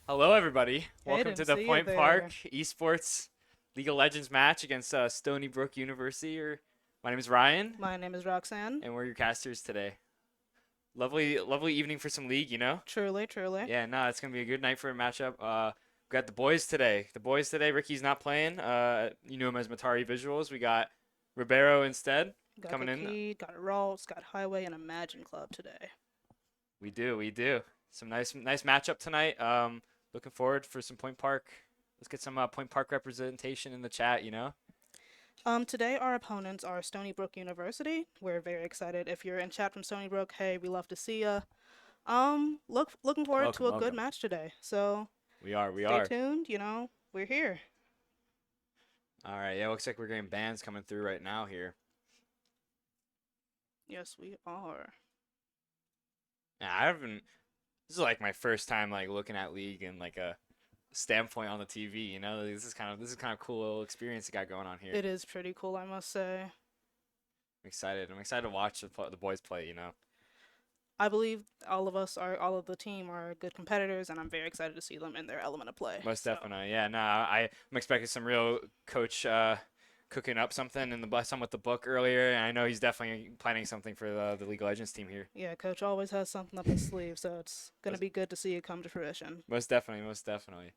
Hello, everybody. Hey, Welcome to didn't the see you Point Park there. Esports League of Legends match against Stony Brook University. My name is Ryan, My name is Roxanne. and we're your casters today. Lovely, lovely evening for some League, you know? Truly, truly. Yeah, no, it's gonna be a good night for a matchup. We got the boys today. Ricky's not playing. You knew him as Matari Visuals. We got Ribeiro instead Got coming in. Kiki, got Ralts, got Highway, and Imagine Club today. We do. Some nice matchup tonight. Looking forward for some Point Park. Let's get some Point Park representation in the chat, you know? Today our opponents are Stony Brook University. We're very excited. If you're in chat from Stony Brook, hey, we love to see ya. Looking forward to Welcome, a good welcome. match today. So We stay are. tuned. We're here. All right, yeah, looks like we're getting bans coming through right now here. Yes, we are. Yeah, I haven't. This is like my first time like looking at League and like a standpoint on the TV. You know, this is kind of cool little experience you got going on here. It is pretty cool, I must say. I'm excited. I'm excited to watch the boys play. You know, I believe all of the team are good competitors, and I'm very excited to see them in their element of play. most So. definitely. Yeah, no, I'm expecting some real coach cooking up something in the some with the book earlier, and I know he's definitely planning something for the League of Legends team here. Yeah, coach always has something up his sleeve, so it's gonna Most, be good to see it come to fruition. most definitely, most definitely.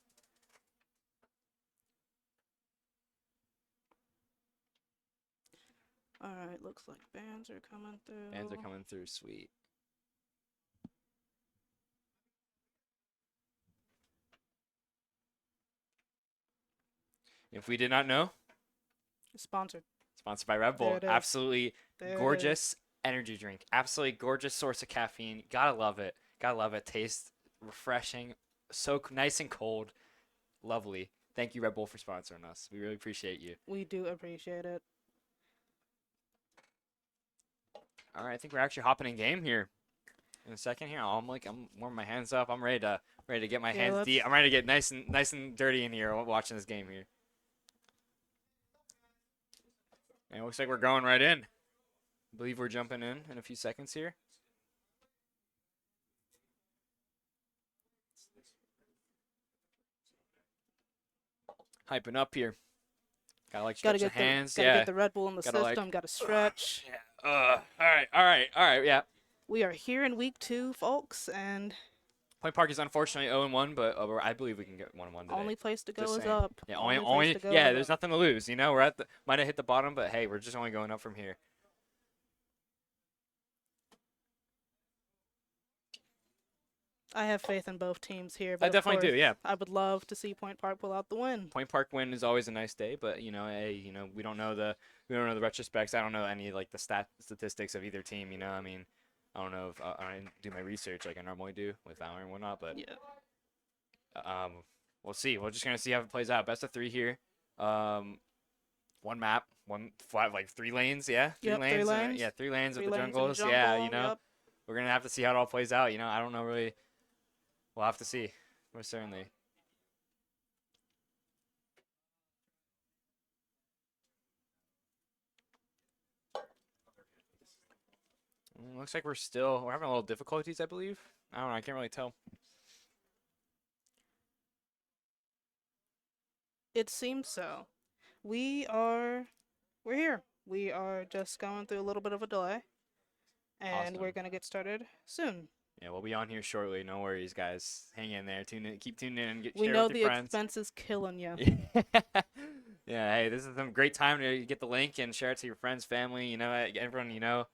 All right, looks like bands are coming Fans are through. coming through. Sweet. If we did not know, Sponsored. sponsored by There Redbull. it is. Absolutely There it is. gorgeous energy drink. Absolutely gorgeous source of caffeine. Gotta love it. Gotta love it. Tastes refreshing. So nice and cold. Lovely. Thank you, Red Bull, for sponsoring us. We really appreciate you. We do appreciate it. All right, I think we're actually hopping in game here in a second here. I'm warming my hands up. I'm ready to get my Yeah, hands let's. deep. I'm ready to get nice and dirty in here watching this game here. And it looks like we're going right in. I believe we're jumping in a few seconds here. Hyping up here. Gotta like Gotta stretch the get the hands. gotta Yeah. get the Red Bull in the Gotta like. system. Gotta stretch. Yeah. All right. Yeah. We are here in week 2, folks, and Point Park is unfortunately 0-1, but I believe we can get 1-1 today. only place to go Just is saying. up. Yeah. Place to go Yeah. is There's up. nothing to lose. You know, we're at the might have hit the bottom, but hey, we're just only going up from here. I have faith in both teams here, I but of definitely course, do. Yeah. I would love to see Point Park pull out the win. Point Park win is always a nice day, but you know, hey, you know, we don't know the retrospects. I don't know any like the statistics of either team. You know, I mean, I don't know if I didn't do my research like I normally do with Valorant and whatnot, but Yeah. we'll see. We're just gonna see how it plays out. Best of 3 here. One map, one five, like 3 lanes. Yeah, three Yep, 3 lanes. lanes. Yeah, 3 lanes with 3 the lanes in jungles. Yeah, you jungle. know, Yep. we're gonna have to see how it all plays out. You know, I don't know really. We'll have to see. Most certainly. Looks like we're having a little difficulties, I believe. I don't know. I can't really tell. It seems so. We are we're here. We are just going through a little bit of a delay, and we're Awesome. gonna get started soon. Yeah, we'll be on here shortly. No worries, guys. Hang in there. Tune in. Keep tuning in. We Share it know with your the friends. expense is killing you. Yeah. Hey, this is a great time to get the link and share it to your friends, family. You know, everyone. You know,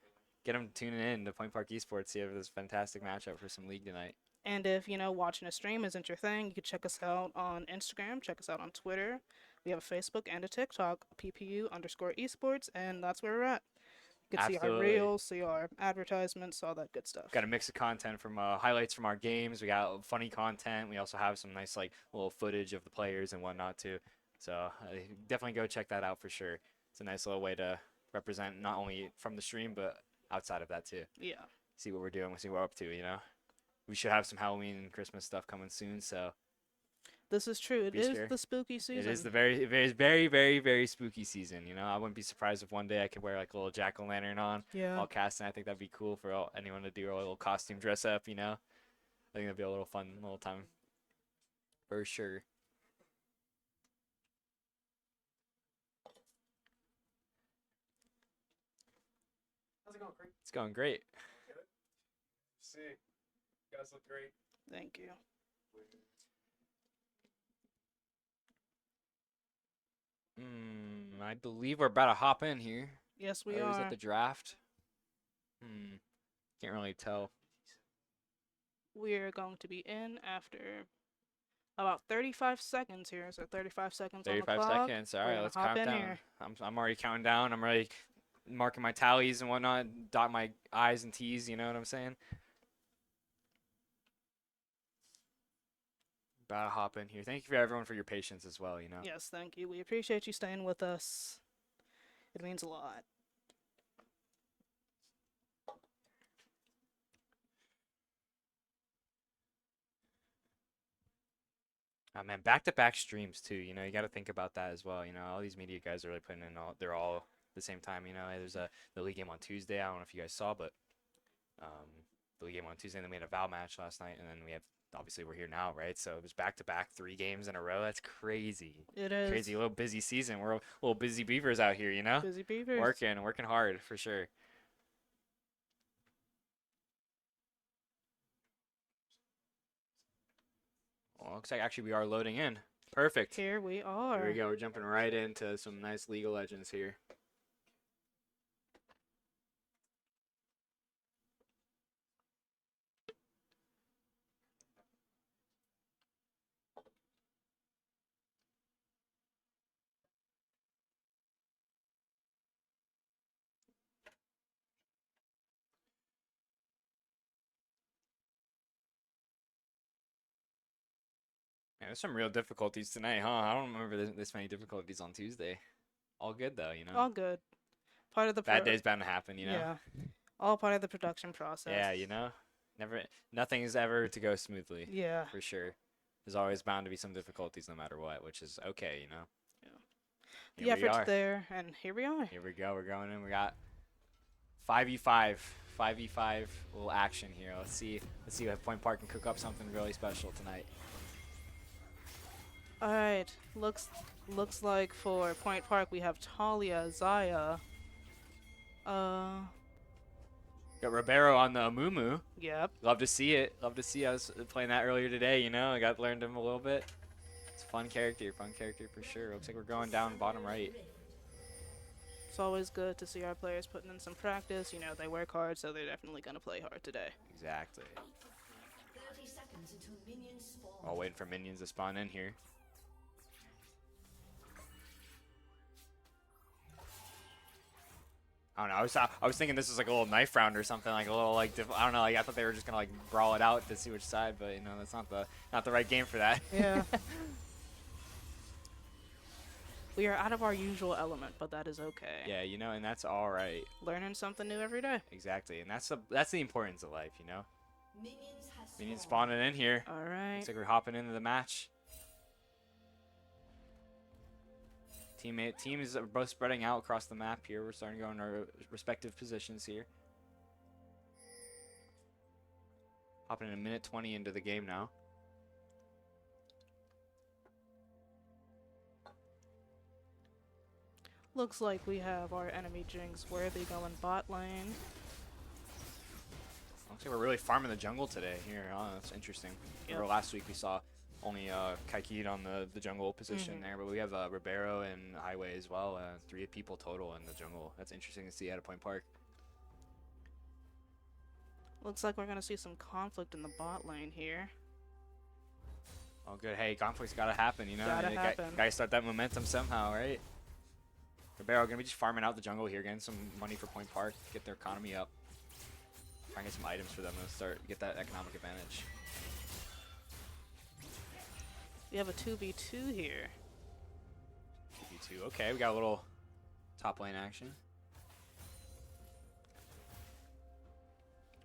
get them tuning in to Point Park Esports. See if this fantastic matchup for some league tonight. And if watching a stream isn't your thing, you can check us out on Instagram, check us out on Twitter. We have a Facebook and a TikTok, PPU_esports, and that's where we're at. You can see our Absolutely. reels, see our advertisements, all that good stuff. Got a mix of content from highlights from our games. We got funny content. We also have some nice like little footage of the players and whatnot too. So definitely go check that out for sure. It's a nice little way to represent not only from the stream but outside of that too. Yeah. See what we're doing. See what we're up to. You know, we should have some Halloween and Christmas stuff coming soon. So This is true. It be is sure. the spooky It season. is the very spooky season. You know, I wouldn't be surprised if one day I could wear like a little jack o' lantern on Yeah. while casting. I think that'd be cool for anyone to do a little costume dress up. You know, I think that'd be a little fun, little time. for sure. How's it going, Craig? It's going great. Good. See, you guys look great. Thank you. I believe we're about to hop in here. Yes, we Or is are. it the draft? Can't really tell. We're going to be in after about 35 seconds here. So 35 seconds on the 35 clock. seconds. All We're right, gonna let's hop count in down. here. I'm already counting down. I'm already marking my tallies and whatnot, dot my I's and T's. You know what I'm saying? About to hop in here. Thank you for everyone for your patience as well. You know. Yes, thank you. We appreciate you staying with us. It means a lot. Oh, man, back-to-back streams too. You know, you got to think about that as well. You know, all these media guys are really putting in all. They're all the same time. You know, there's the league game on Tuesday. I don't know if you guys saw, but the league game on Tuesday. And then we had a Val match last night, and then we have obviously we're here now, right? So it was back-to-back 3 games in a row. That's crazy. It is. Crazy, a little busy season. We're little busy beavers out here. You know, Busy beavers. working hard for sure. Well, looks like actually we are loading in. Perfect. Here we are. Here we go. We're jumping right into some nice League of Legends here. Man, there's some real difficulties tonight, huh? I don't remember this many difficulties on Tuesday. All good though, you know. All good. Part of the Bad days bound to happen, you know. Yeah. All part of the production process. Yeah, you know. Nothing is ever to go smoothly. Yeah. For sure. There's always bound to be some difficulties no matter what, which is okay, you know. The Here we effort's are. there, and here we are. Here we go. We're going in. We got 5v5 little action here. Let's see if Point Park can cook up something really special tonight. All right. Looks like for Point Park we have Talia, Zaya. Got Ribeiro on the Amumu. Yep. Love to see it. Love to see us playing that earlier today, you know. I got learned him a little bit. It's a fun character for sure. Looks like we're going down bottom right. It's always good to see our players putting in some practice. You know, they work hard, so they're definitely going to play hard today. Exactly. 30 seconds until minions spawn. While waiting for minions to spawn in here. I don't know. I was thinking this was like a little knife round or something, like a little like I don't know. Like I thought they were just gonna like brawl it out to see which side, but you know that's not the right game for that. Yeah. We are out of our usual element, but that is okay. Yeah, you know, and that's all right. Learning something new every day. Exactly, and that's the importance of life, you know. Minions Spawned. spawning in here. All right. Looks like we're hopping into the match. Teams are both spreading out across the map here. We're starting to go in our respective positions here. Hopping in a minute 20 into the game now. Looks like we have our enemy Jinx Worthy going bot lane. Looks like we're really farming the jungle today here. Oh, that's interesting. Yep. Remember last week we saw only Kaikid on the jungle position there, but we have Ribeiro and Highway as well. 3 people total in the jungle. That's interesting to see at a Point Park. Looks like we're going to see some conflict in the bot lane here. Oh, good. Hey, conflict's got to happen, you know? Gotta happen. Gotta start that momentum somehow, right? Ribeiro going to be just farming out the jungle here, getting some money for Point Park, get their economy up. Try and get some items for them to get that economic advantage. We have a 2v2 here. 2v2. Okay, we got a little top lane action.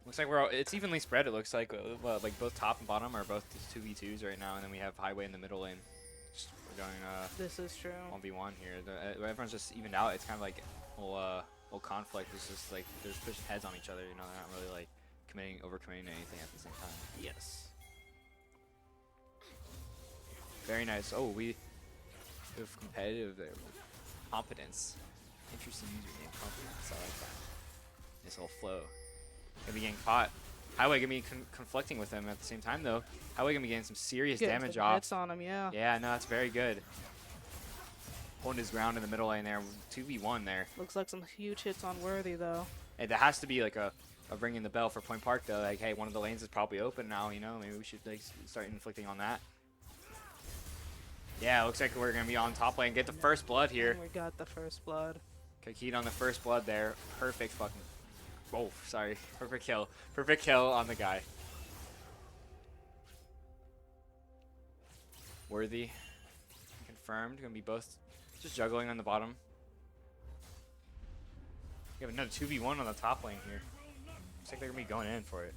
Looks like it's evenly spread. It looks like like both top and bottom are both 2v2s right now, and then we have Highway in the middle lane. We're going This is true. 1v1 here. Everyone's just evened out. It's kind of like a little conflict. It's just like they're pushing heads on each other. You know, they're not really like overcommitting to anything at the same time. Yes. Very nice. Oh, we have competitive there. Competence. Interesting username. Competence. I like that. Nice little flow. Gonna be getting caught. Highway gonna be conflicting with him at the same time though. Highway gonna be getting some serious Getting damage some off. hits on him, yeah. Yeah, no, that's very good. Holding his ground in the middle lane there. 2v1 there. Looks like some huge hits on Worthy though. Hey, there has to be like a ringing the bell for Point Park though. Like, hey, one of the lanes is probably open now. You know, maybe we should like start inflicting on that. Yeah, looks like we're gonna be on top lane. Get the first blood here. And we got the first blood. Kakid on the first blood there. Perfect fucking. Oh, sorry. Perfect kill. Perfect kill on the guy. Worthy. Confirmed. Gonna be both just juggling on the bottom. We have another 2v1 on the top lane here. Looks like they're gonna be going in for it.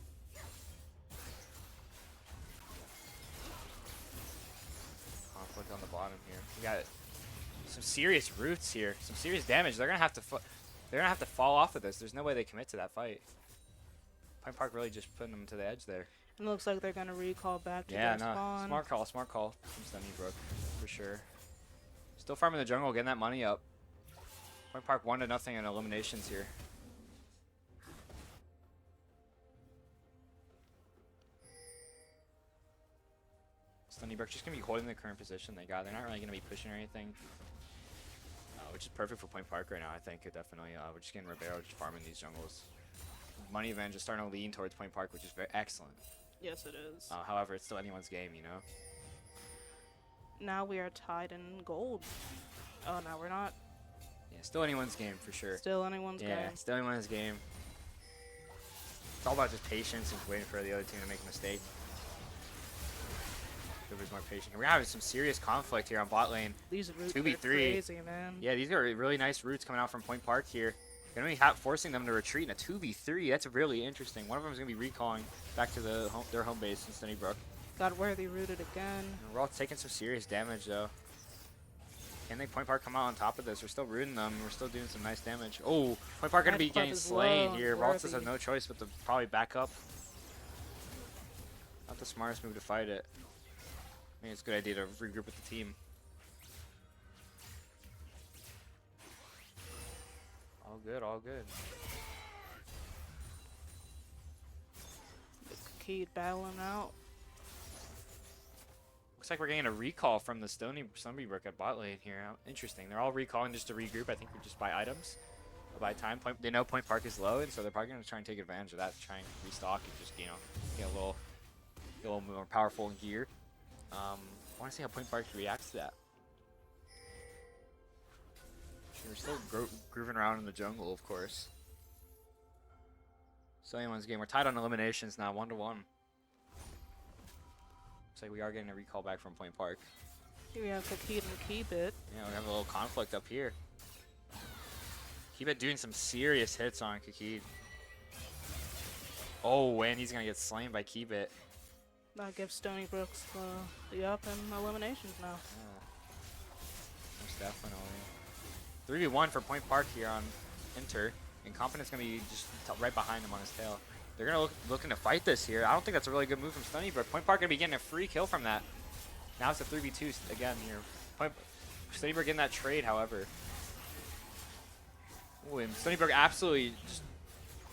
Conflict on the bottom here. We got some serious roots here. Some serious damage. They're gonna have to fall off of this. There's no way they commit to that fight. Point Park really just putting them to the edge there. It looks like they're gonna recall back to Yeah, their no. spawn. Smart call from Stony Brook for sure. Still farming the jungle, getting that money up. Point Park 1-0 in eliminations here. Stony Brook just gonna be holding the current position they got. They're not really gonna be pushing or anything. Which is perfect for Point Park right now, I think. Definitely. We're just getting Ribeiro just farming these jungles. Money event just starting to lean towards Point Park, which is very excellent. Yes, it is. However, it's still anyone's game, you know? Now we are tied in gold. Oh, no, we're not. Yeah, still anyone's game for sure. Still anyone's game. Still anyone's game. It's all about just patience and waiting for the other team to make a mistake. Whoever's more patient. We're having some serious conflict here on bot lane. These roots 2v3. are crazy, man. Yeah, these are really nice roots coming out from Point Park here. Gonna be forcing them to retreat in a 2v3. That's really interesting. One of them is gonna be recalling back to their home base in Stony Brook. Got Worthy rooted again. And we're all taking some serious damage though. Can they Point Park come out on top of this? We're still rooting them. We're still doing some nice damage. Oh, Point Park gonna be Red Club getting is slain low. here. Ralts has Worthy. no choice but to probably back up. Not the smartest move to fight it. I think it's a good idea to regroup with the team. All good, all good. Kakid battling out. Looks like we're getting a recall from the Stony Brook at bot lane here. Interesting. They're all recalling just to regroup. I think we just buy items. By time, they know Point Park is low, and so they're probably going to try and take advantage of that, try and restock and just, you know, get a little more powerful in gear. I want to see how Point Park reacts to that. We're still grooving around in the jungle, of course. So anyone's game. We're tied on eliminations now, 1-1. Looks like we are getting a recall back from Point Park. Here we have Kakid and Keep It. Yeah, we have a little conflict up here. Keep it doing some serious hits on Kakid. Oh, and he's gonna get slain by Keep It. That gives Stony Brooks the up in eliminations now. Yeah. Most definitely. 3v1 for Point Park here on Inter. And Competent's going to be just right behind him on his tail. They're going to looking to fight this here. I don't think that's a really good move from Stony, but Point Park going to be getting a free kill from that. Now it's a 3v2 again here. Stony Brook getting that trade, however. Ooh, and Stony Brook absolutely just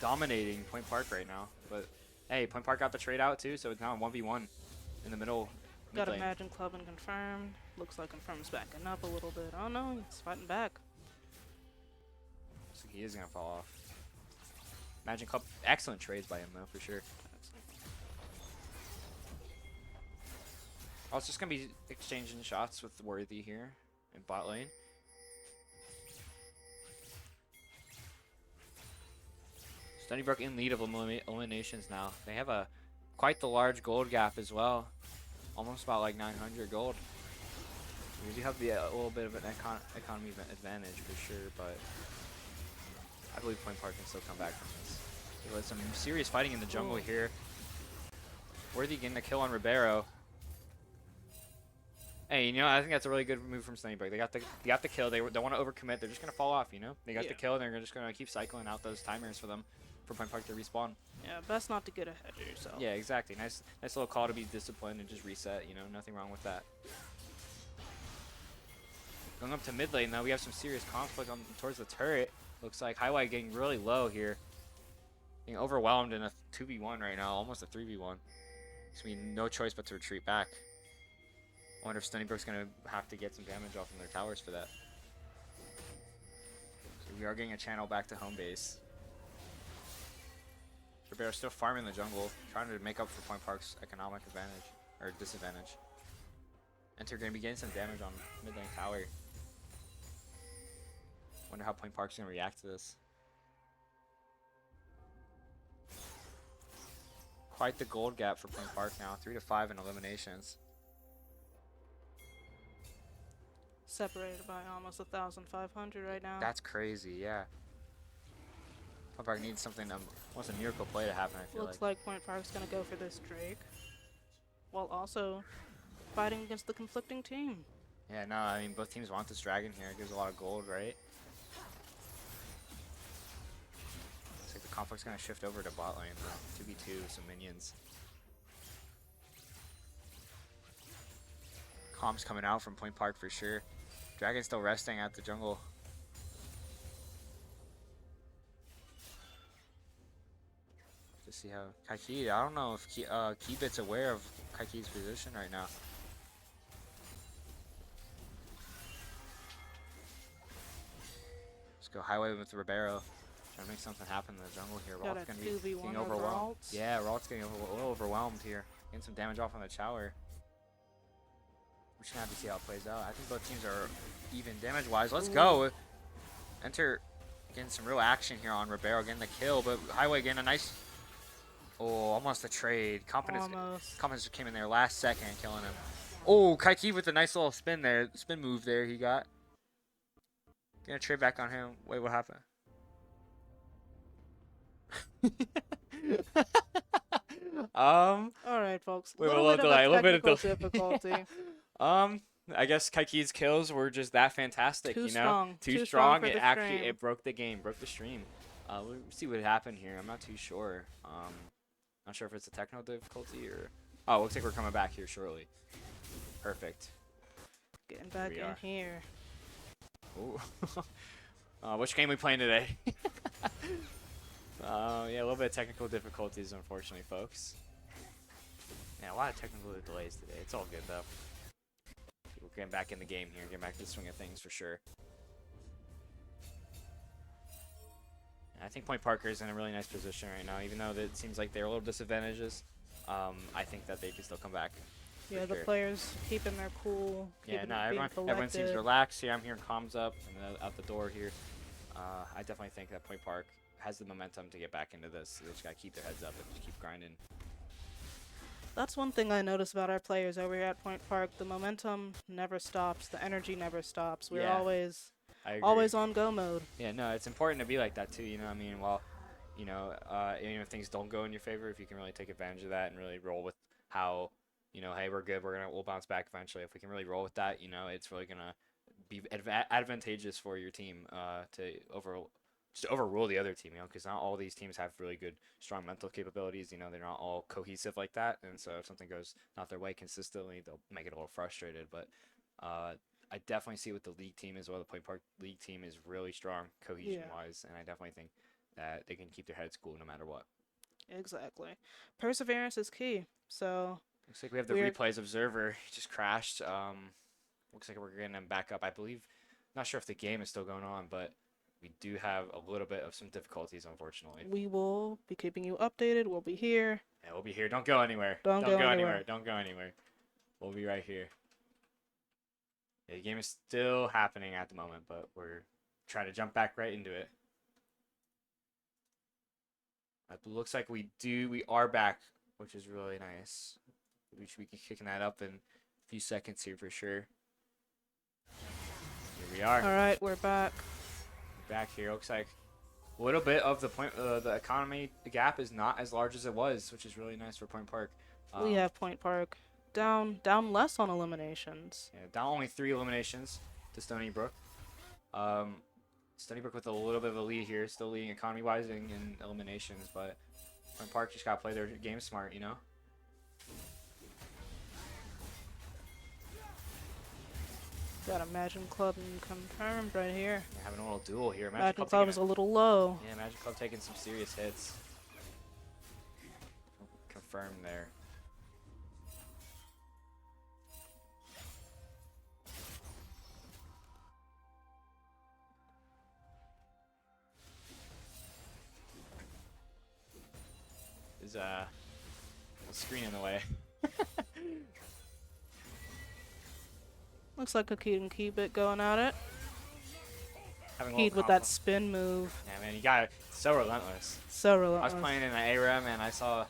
dominating Point Park right now. But hey, Point Park got the trade out too, so it's now a 1v1 in the middle. Got mid lane. Imagine Club and Confirmed. Looks like Confirmed's backing up a little bit. Oh no, he's fighting back. So he is going to fall off. Imagine Club, excellent trades by him though, for sure. I was just going to be exchanging shots with Worthy here in bot lane. Stony Brook in lead of eliminations now. They have quite the large gold gap as well. Almost about like 900 gold. We do have a little bit of an economy advantage for sure, but I believe Point Park can still come back from this. There was some serious fighting in the jungle here. Worthy getting a kill on Ribeiro. Hey, you know, I think that's a really good move from Stony Brook. They got the kill. They don't want to overcommit. They're just gonna fall off. You know, they got the kill. And they're just gonna keep cycling out those timers for them, for Point Park to respawn. Yeah, best not to get ahead of yourself. Yeah, exactly. Nice little call to be disciplined and just reset. You know, nothing wrong with that. Going up to mid lane though, we have some serious conflict on towards the turret. Looks like Highway getting really low here. Being overwhelmed in a 2v1 right now, almost a 3v1. So we no choice but to retreat back. I wonder if Stony Brook's gonna have to get some damage off from their towers for that. So we are getting a channel back to home base. Ribero's still farming the jungle, trying to make up for Point Park's economic advantage, or disadvantage. Enter gonna be getting some damage on mid lane tower. Wonder how Point Park's gonna react to this. Quite the gold gap for Point Park now, 3 to 5 in eliminations. Separated by almost 1,500 right now. That's crazy, yeah. Point Park needs something, wants a miracle play to happen, I feel Looks like Point Park's gonna go for this Drake, while also fighting against the conflicting team. Yeah, no, I mean, both teams want this dragon here. It gives a lot of gold, right? Looks like the conflict's gonna shift over to bot lane now. 2v2, some minions. Comms coming out from Point Park for sure. Dragon's still resting at the jungle. To see how Kaiki, I don't know if Keybit's aware of Kaiki's position right now. Let's go Highway with Ribeiro. Trying to make something happen in the jungle here. Got Ralt's a gonna be 2v1 getting over overwhelmed. Ralt. Yeah, Ralt's getting a little overwhelmed here. Getting some damage off on the tower. We're just gonna have to see how it plays out. I think both teams are even damage-wise. Let's go. Enter getting some real action here on Ribeiro, getting the kill, but Highway getting a nice. Oh, almost a trade. Confidence came in there last second, killing him. Oh, Kaiki with a nice little spin there, spin move there he got. Gonna trade back on him. Wait, what happened? All right, folks. Wait, little bit of difficulty. I guess Kaiki's kills were just that fantastic, Too you know? strong. Too Too strong. strong for It the actually stream. broke the game, broke the stream. We'll see what happened here. I'm not too sure. Not sure if it's a technical difficulty or. Oh, looks like we're coming back here shortly. Perfect. Getting back we in are. here. Ooh. Which game we playing today? Yeah, a little bit of technical difficulties, unfortunately, folks. Yeah, a lot of technical delays today. It's all good, though. We're getting back in the game here, getting back to the swing of things for sure. I think Point Parker is in a really nice position right now, even though it seems like they're a little disadvantages. I think that they can still come back. Yeah, the sure. players keeping their cool. Yeah, keeping no, it being everyone seems collected. relaxed here. I'm hearing comms up and out the door here. I definitely think that Point Park has the momentum to get back into this. They just gotta keep their heads up and just keep grinding. That's one thing I noticed about our players over here at Point Park. The momentum never stops. The energy never stops. We're Yeah. always I agree. always on go mode. Yeah, no, it's important to be like that too. You know, what I mean, while if things don't go in your favor, if you can really take advantage of that and really roll with how, hey, we're good, we'll bounce back eventually. If we can really roll with that, it's really gonna be advantageous for your team to overrule the other team. Because not all these teams have really good, strong mental capabilities. They're not all cohesive like that, and so if something goes not their way consistently, they'll make it a little frustrated. But I definitely see with the league team as well. The Point Park league team is really strong cohesion-wise, and I definitely think that they can keep their heads cool no matter what. Exactly. Perseverance is key. So Looks like we have the replays observer. He just crashed. Looks like we're getting him back up. I believe, not sure if the game is still going on, but we do have a little bit of some difficulties, unfortunately. we will be keeping you updated. We'll be here. Yeah, we'll be here. Don't go anywhere. Don't go anywhere. Don't go anywhere. We'll be right here. Yeah, the game is still happening at the moment, but we're trying to jump back right into it. It looks like we are back, which is really nice. We should be kicking that up in a few seconds here for sure. Here we are. All right, we're back. Back here. Looks like a little bit of the economy gap is not as large as it was, which is really nice for Point Park. We have Point Park down less on eliminations. Yeah, down only 3 eliminations to Stony Brook. Stony Brook with a little bit of a lead here, still leading economy-wise in eliminations, but Point Park just gotta play their game smart, Got Imagine Club confirmed right here. We're having a little duel here. Imagine Club is a little low. Yeah, Magic Club taking some serious hits. Confirmed there. Is a screen in the way. Looks like Akid and Keybit going at it. Having a Akid little with that conflict. spin move. Yeah, man, you got it. So relentless. So I relentless. was playing in the ARAM and I saw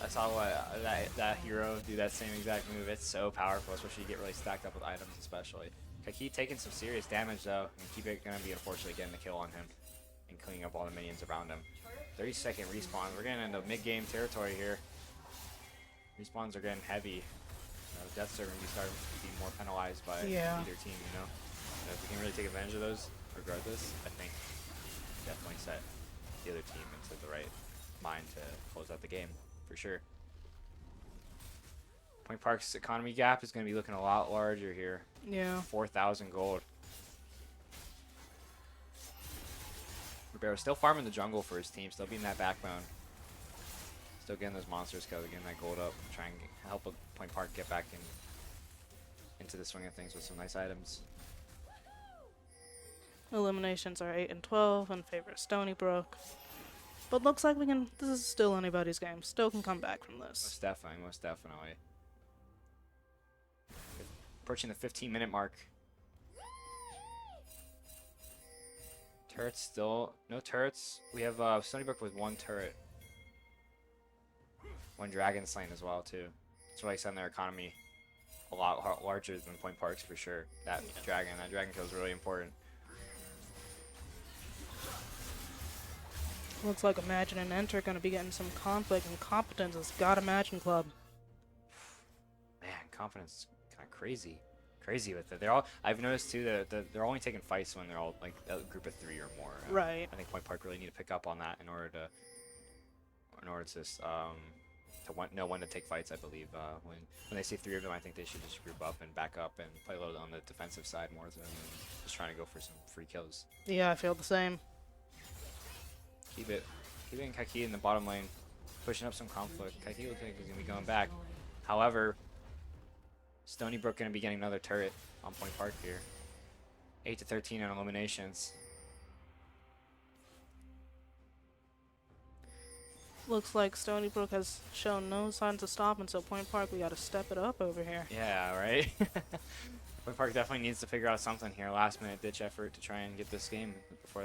what that hero do that same exact move. It's so powerful, especially you get really stacked up with items, especially. Kaki taking some serious damage though, and keep it gonna be unfortunately getting the kill on him and cleaning up all the minions around him. 30-second respawn. We're getting into mid-game territory here. Respawns are getting heavy. Deaths are gonna be starting to be more penalized by either team, you know. So if we can really take advantage of those, regardless, I think definitely set the other team into the right mind to close out the game for sure. Point Park's economy gap is going to be looking a lot larger here. Yeah. 4,000 gold. Ribero's still farming the jungle for his team, still being that backbone. Still getting those monsters killed, getting that gold up, trying to help Point Park get back into the swing of things with some nice items. Eliminations are 8 and 12 in favor of Stony Brook. But looks like we can. This is still anybody's game. Still can come back from this. Most definitely, most definitely. Approaching the 15-minute mark. Turrets still, no turrets. We have Stony Brook with 1 turret. 1 dragon slain as well too. That's why I said their economy a lot larger than Point Park's for sure. That dragon kill is really important. Looks like Imagine and Enter going to be getting some conflict, and Competence has got Imagine Club. Man, Confidence is kind of crazy with it. They're all. I've noticed too that they're only taking fights when they're all like a group of 3 or more. Right. I think Point Park really need to pick up on that in order to know when to take fights. I believe when they see 3 of them, I think they should just group up and back up and play a little on the defensive side more than just trying to go for some free kills. Yeah, I feel the same. Keeping Kaki in the bottom lane, pushing up some conflict. Kaki looks like he's gonna be going back. However, Stony Brook gonna be getting another turret on Point Park here. 8 to 13 on eliminations. Looks like Stony Brook has shown no signs of stopping, so Point Park, we got to step it up over here. Yeah, right. Point Park definitely needs to figure out something here. Last minute ditch effort to try and get this game before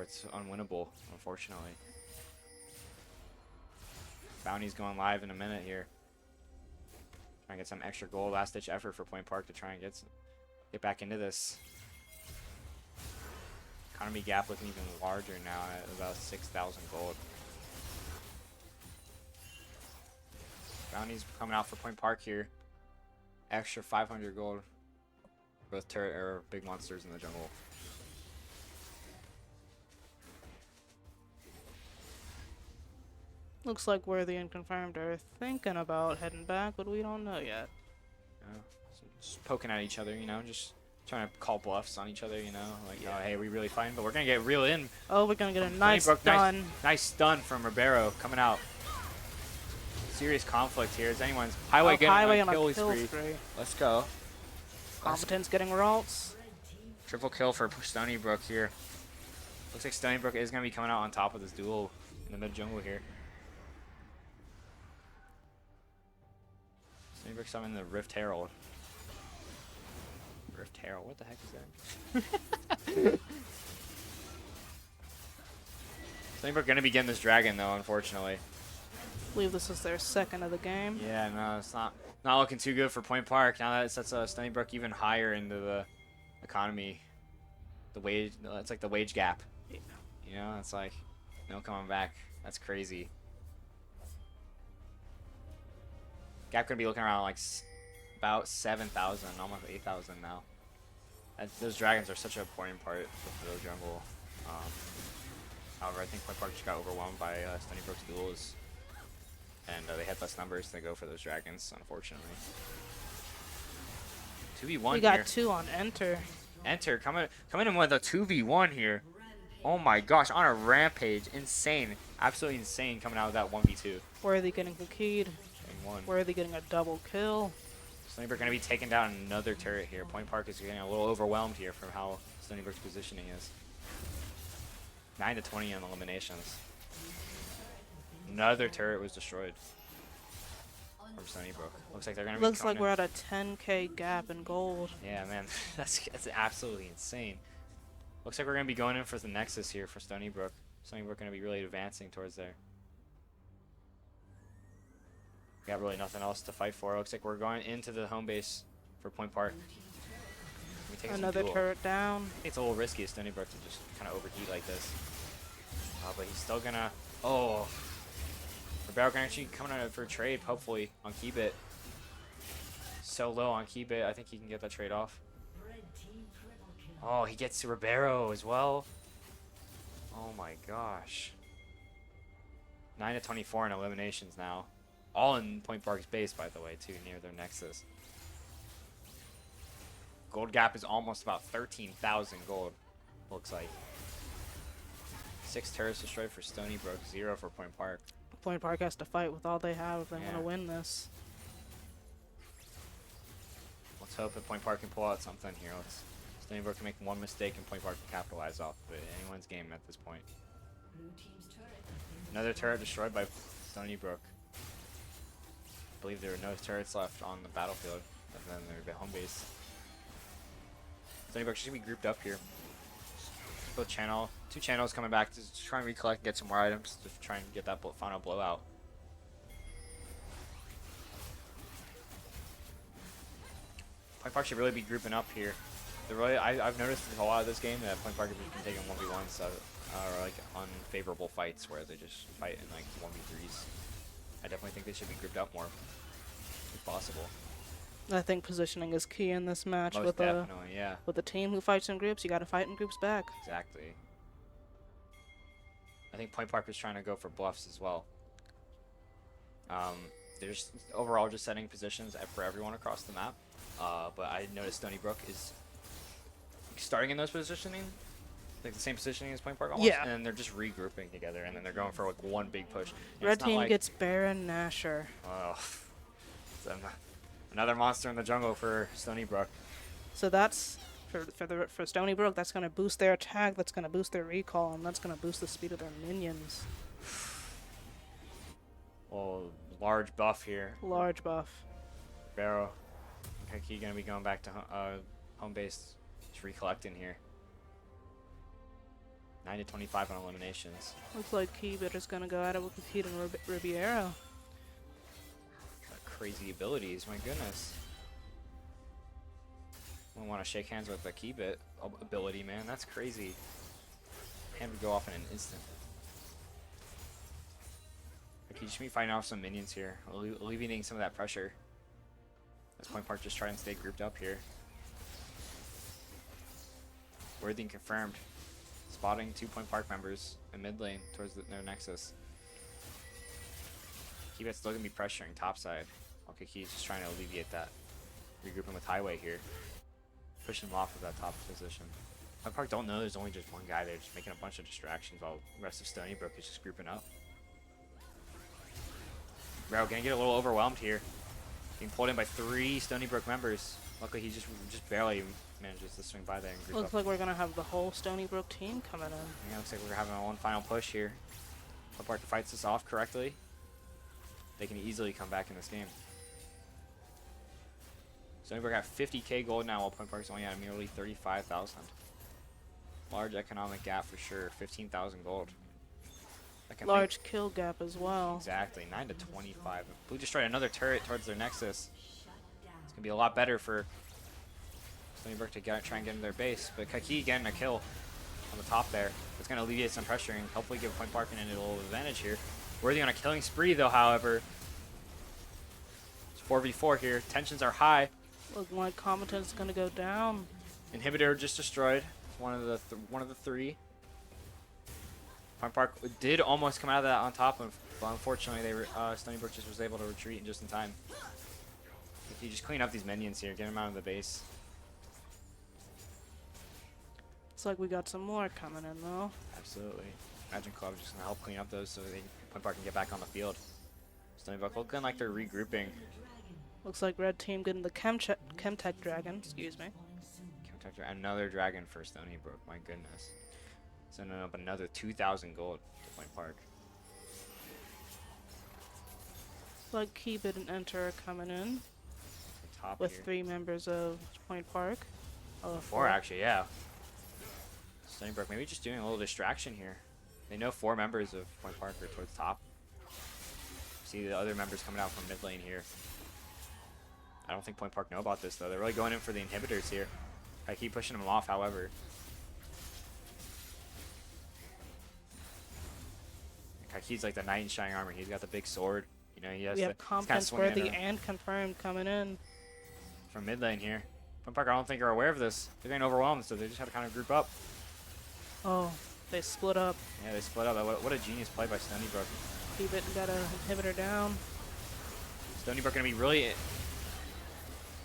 it's unwinnable, unfortunately. Bounty's going live in a minute here. Trying to get some extra gold. Last ditch effort for Point Park to try and get back into this. Economy gap looking even larger now at about 6,000 gold. Bounty's coming out for Point Park here. Extra 500 gold. Both turret or big monsters in the jungle. Looks like Worthy and Confirmed are thinking about heading back, but we don't know yet. So just poking at each other, you know, just trying to call bluffs on each other, you know, like, oh, hey, we really fighting, but we're gonna get reeled in. Oh, we're gonna get a nice stun. Nice stun from Ribeiro coming out. Serious conflict here. Is anyone's highway getting on a kill spree. spree? Let's go. Competence getting ralts. Triple kill for Stony Brook here. Looks like Stony Brook is gonna be coming out on top of this duel in the mid jungle here. Stony Brook summoning the Rift Herald. Rift Herald, what the heck is that? Stony Brook gonna be getting this dragon though, unfortunately. I believe this is their second of the game. Yeah, no, it's not looking too good for Point Park. Now that it sets Stony Brook even higher into the economy. The wage, it's like the wage gap. Yeah. You know, it's like no coming back. That's crazy. Gap gonna be looking around like about 7,000, almost 8,000 now. Those dragons are such an important part of the jungle. However, I think Point Park just got overwhelmed by Stony Brook's duels. And they had less numbers to go for those dragons, unfortunately. 2v1 We got here. 2 on enter. Enter, coming in with a 2v1 here. Oh my gosh, on a rampage. Insane. Absolutely insane coming out of that 1v2. Worthy getting keyed. And one. Worthy getting a double kill. Stony Brook going to be taking down another turret here. Point Park is getting a little overwhelmed here from how Stony Brook's positioning is. 9-20 on eliminations. Another turret was destroyed from Stony Brook. Looks like they're going to be Looks like coming we're at a 10k gap in gold. Yeah, man, that's absolutely insane. Looks like we're gonna be going in for the Nexus here for Stony Brook. Stony Brook gonna be really advancing towards there. We got really nothing else to fight for. Looks like we're going into the home base for Point Park. We take Another turret down. It's a little risky as Stony Brook to just kind of overheat like this. But he's still gonna. Oh, Redbull can actually come out for a trade. Hopefully on Keybit. So low on Keybit, I think he can get that trade off. Oh, he gets to Ribeiro as well. Oh my gosh. 9-24 in eliminations now. All in Point Park's base, by the way, too, near their Nexus. Gold gap is almost about 13,000 gold, looks like. 6 turrets destroyed for Stony Brook, 0 for Point Park. Point Park has to fight with all they have if they want Yeah. to win this. Let's hope that Point Park can pull out something here. Stony Brook can make one mistake and Point Park can capitalize off of it. Anyone's game at this point. Another turret destroyed by Stony Brook. I believe there are no turrets left on the battlefield other than their home base. Stony Brook should be grouped up here. Both two channels coming back to try and recollect, get some more items to try and get that final blowout. Point Park should really be grouping up here. I've noticed a lot of this game that Point Park has been taking 1v1s or like unfavorable fights where they just fight in like 1v3s. I definitely think they should be grouped up more if possible. I think positioning is key in this match. Most with definitely, yeah. With a team who fights in groups, you got to fight in groups back. Exactly. I think Point Park is trying to go for bluffs as well. They're just overall just setting positions for everyone across the map. But I noticed Stony Brook is starting in those positioning, like the same positioning as Point Park almost, Yeah. and then they're just regrouping together, and then they're going for like one big push. And Red it's not team like, gets Baron Nashor. oh, it's another monster in the jungle for Stony Brook. So that's for Stony Brook. That's going to boost their attack. That's going to boost their recall, and that's going to boost the speed of their minions. Well, large buff here. Large buff. Barrow. Kaki gonna be going back to home base, just recollecting here. 9-25 on eliminations. Looks like Keybit is going to go at it with Kiki and Ribeiro. Got crazy abilities, my goodness. I want to shake hands with the Keybit ability, man. That's crazy. Hand would go off in an instant. Kaki just be fighting off some minions here, alleviating some of that pressure. As Point Park just try and stay grouped up here. Worthy confirmed. Spotting 2 Point Park members in mid lane towards their Nexus. Keybit's still going to be pressuring topside. Okay, he's just trying to alleviate that. Regrouping with Highway here. Pushing him off of that top position. Point Park don't know there's only just one guy there, just making a bunch of distractions while the rest of Stony Brook is just grouping up. Bro, gonna get a little overwhelmed here. Being pulled in by 3 Stony Brook members. Luckily, he just barely manages to swing by there and group Looks up. like we're going to have the whole Stony Brook team coming in. Yeah, looks like we're having one final push here. Point Park fights this off correctly. They can easily come back in this game. Stony Brook got 50k gold now, while Point Park's only at merely 35,000. Large economic gap for sure. 15,000 gold. That can Large kill gap as well. Exactly, 9-25. Blue destroyed another turret towards their Nexus. It's gonna be a lot better for Stony Brook to try and get into their base. But Kaki getting a kill on the top there. It's gonna alleviate some pressure and hopefully give Point Park a little advantage here. Worthy on a killing spree though, however. It's 4v4 here. Tensions are high. Looking like competence is going to go down. Inhibitor just destroyed. One of the 3. Point Park did almost come out of that on top of, but unfortunately, Stony Brook just was able to retreat in just in time. You just clean up these minions here, get them out of the base. Looks like we got some more coming in though. Absolutely. Imagine Club just gonna help clean up those so Point Park can get back on the field. Stony Brook looking like they're regrouping. Looks like red team getting the Chemtech Dragon, excuse me. Another dragon for Stony Brook, my goodness. Sending up another 2,000 gold to Point Park. Looks like Keep It and Enter are coming in Top with here. 3 members of Point Park. Oh, 4 actually, yeah. Stony Brook maybe just doing a little distraction here. They know 4 members of Point Park are towards top. See the other members coming out from mid lane here. I don't think Point Park know about this though. They're really going in for the inhibitors here. I keep pushing them off, however. Kaiki's like the knight in shining armor. He's got the big sword. You know, he has We have Competence Worthy and Confirmed coming in. from mid lane here. Point Park I don't think are aware of this. They're getting overwhelmed, so they just have to kind of group up. Oh, they split up. Yeah, they split up. What a genius play by Stony Brook. Keep It got a inhibitor down. Stony Brook gonna be really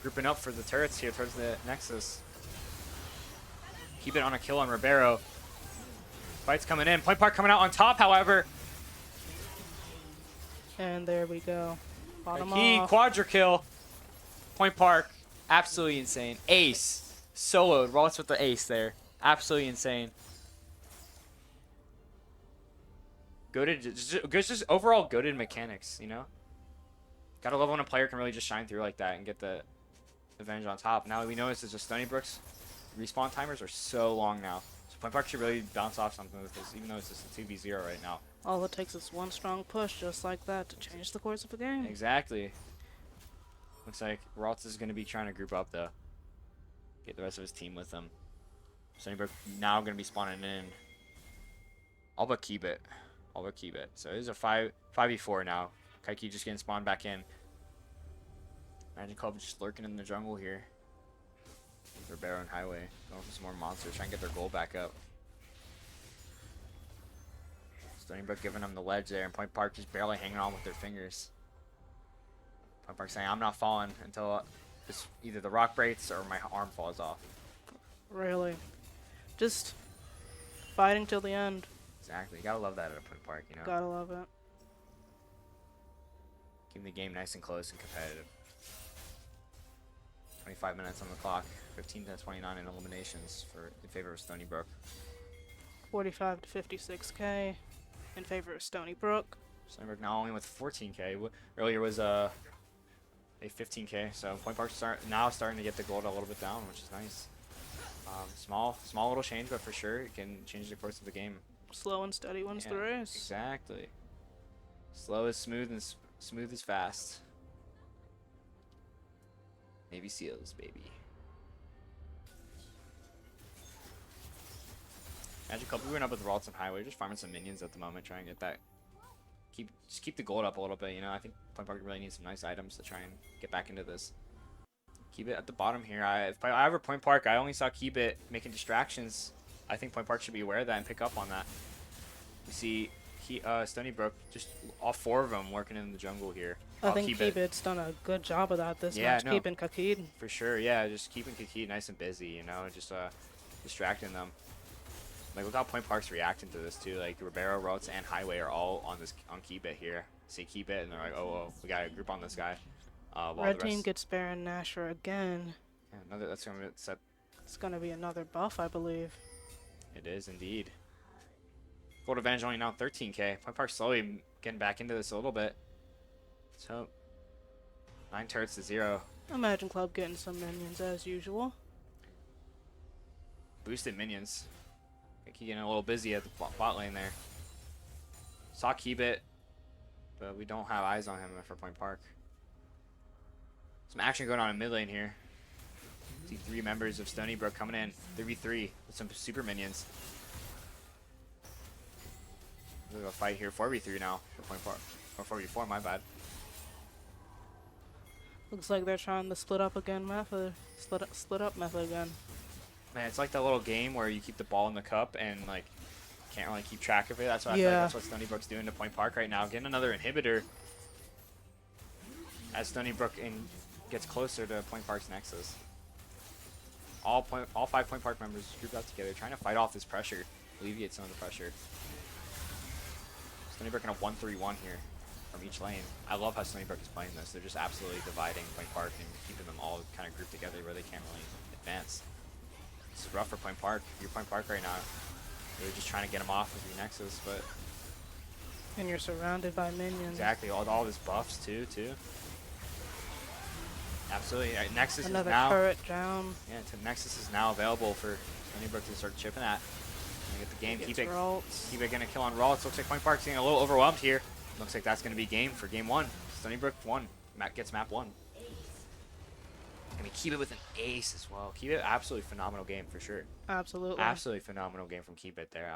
grouping up for the turrets here towards the Nexus. Keep It on a kill on Ribeiro. Fight's coming in. Point Park coming out on top, however. And there we go. Bottom Key off. quadra kill. Point Park, absolutely insane. Ace, soloed. Ross with the ace there. Absolutely insane. Goated, just overall goated mechanics, you know? Gotta love when a player can really just shine through like that and get the advantage on top. Now we notice is just Stony Brook's respawn timers are so long now. So Point Park should really bounce off something with this, even though it's just a 2v0 right now. All it takes is one strong push just like that to change the course of the game. Exactly. Looks like Raltz is going to be trying to group up though. Get the rest of his team with him. Stony Brook now going to be spawning in. All but keep it. All but keep it. So it is a 5v4 now. Kaiki just getting spawned back in. Magic Club just lurking in the jungle here. Ribeiro and Highway going for some more monsters, trying to get their goal back up. Stony Brook giving them the ledge there, and Point Park just barely hanging on with their fingers. Point Park saying, I'm not falling until this, either the rock breaks or my arm falls off. Really. Just fighting till the end. Exactly. You gotta love that at a Point Park, you know? Gotta love it. Keeping the game nice and close and competitive. 25 minutes on the clock. 15 to 29 in eliminations in favor of Stony Brook. 45 to 56k in favor of Stony Brook. Stony Brook now only with 14k. Earlier was a 15k. So Point Park's now starting to get the gold a little bit down, which is nice. Small little change, but for sure it can change the course of the game. Slow and steady wins the race. Exactly. Slow is smooth and smooth is fast. Navy Seals, baby. Magic Club, we went up with Ralts and Highway, just farming some minions at the moment, trying to get that. Just keep the gold up a little bit, you know. I think Point Park really needs some nice items to try and get back into this. Keep It at the bottom here. If I ever Point Park, I only saw Keep It making distractions. I think Point Park should be aware of that and pick up on that. You see, Stony Brook, just all 4 of them working in the jungle here. I think Keep It's done a good job of that this match, keeping Kakid. For sure, yeah, just keeping Kakid nice and busy, you know, just distracting them. Like, look how Point Park's reacting to this, too. Like, Ribeiro, Roats, and Highway are all on Keep It here. See Keep It, and they're like, oh, we got to group on this guy. Red team gets Baron Nashor again. Yeah, that's going to set. It's going to be another buff, I believe. It is, indeed. Gold advantage only now 13k. Point Park slowly getting back into this a little bit. So, 9 turrets to 0. Imagine Club getting some minions as usual. Boosted minions. Keep getting a little busy at the bot lane there. Saw Keep It, but we don't have eyes on him for Point Park. Some action going on in mid lane here. See 3 members of Stony Brook coming in. 3v3 with some super minions. We're gonna fight here. 4v3 now for Point Park. Or 4v4, my bad. Looks like they're trying the split up again method. Split up method again. Man, it's like that little game where you keep the ball in the cup and like can't really keep track of it. That's what I feel like that's what Stony Brook's doing to Point Park right now. Getting another inhibitor as Stony Brook gets closer to Point Park's Nexus. All 5 Point Park members grouped out together, trying to fight off this pressure, alleviate some of the pressure. Stony Brook in a 1-3-1 here from each lane. I love how Stony Brook is playing this. They're just absolutely dividing Point Park and keeping them all kind of grouped together where they can't really advance. It's rough for Point Park. If you're Point Park right now, you're just trying to get them off with your Nexus, but And you're surrounded by minions. exactly all his buffs too. Absolutely. Nexus Another is now. turret down. Yeah, Nexus is now available for Stony Brook to start chipping at. And get the game. Gets Keep it Ralts. gonna kill on Ralts. Looks like Point Park's getting a little overwhelmed here. Looks like that's gonna be game for game 1. Stony Brook 1. Gets map 1. Gonna keep it with an ace as well. Keep it absolutely phenomenal game for sure. Absolutely. Absolutely phenomenal game from Keep It there.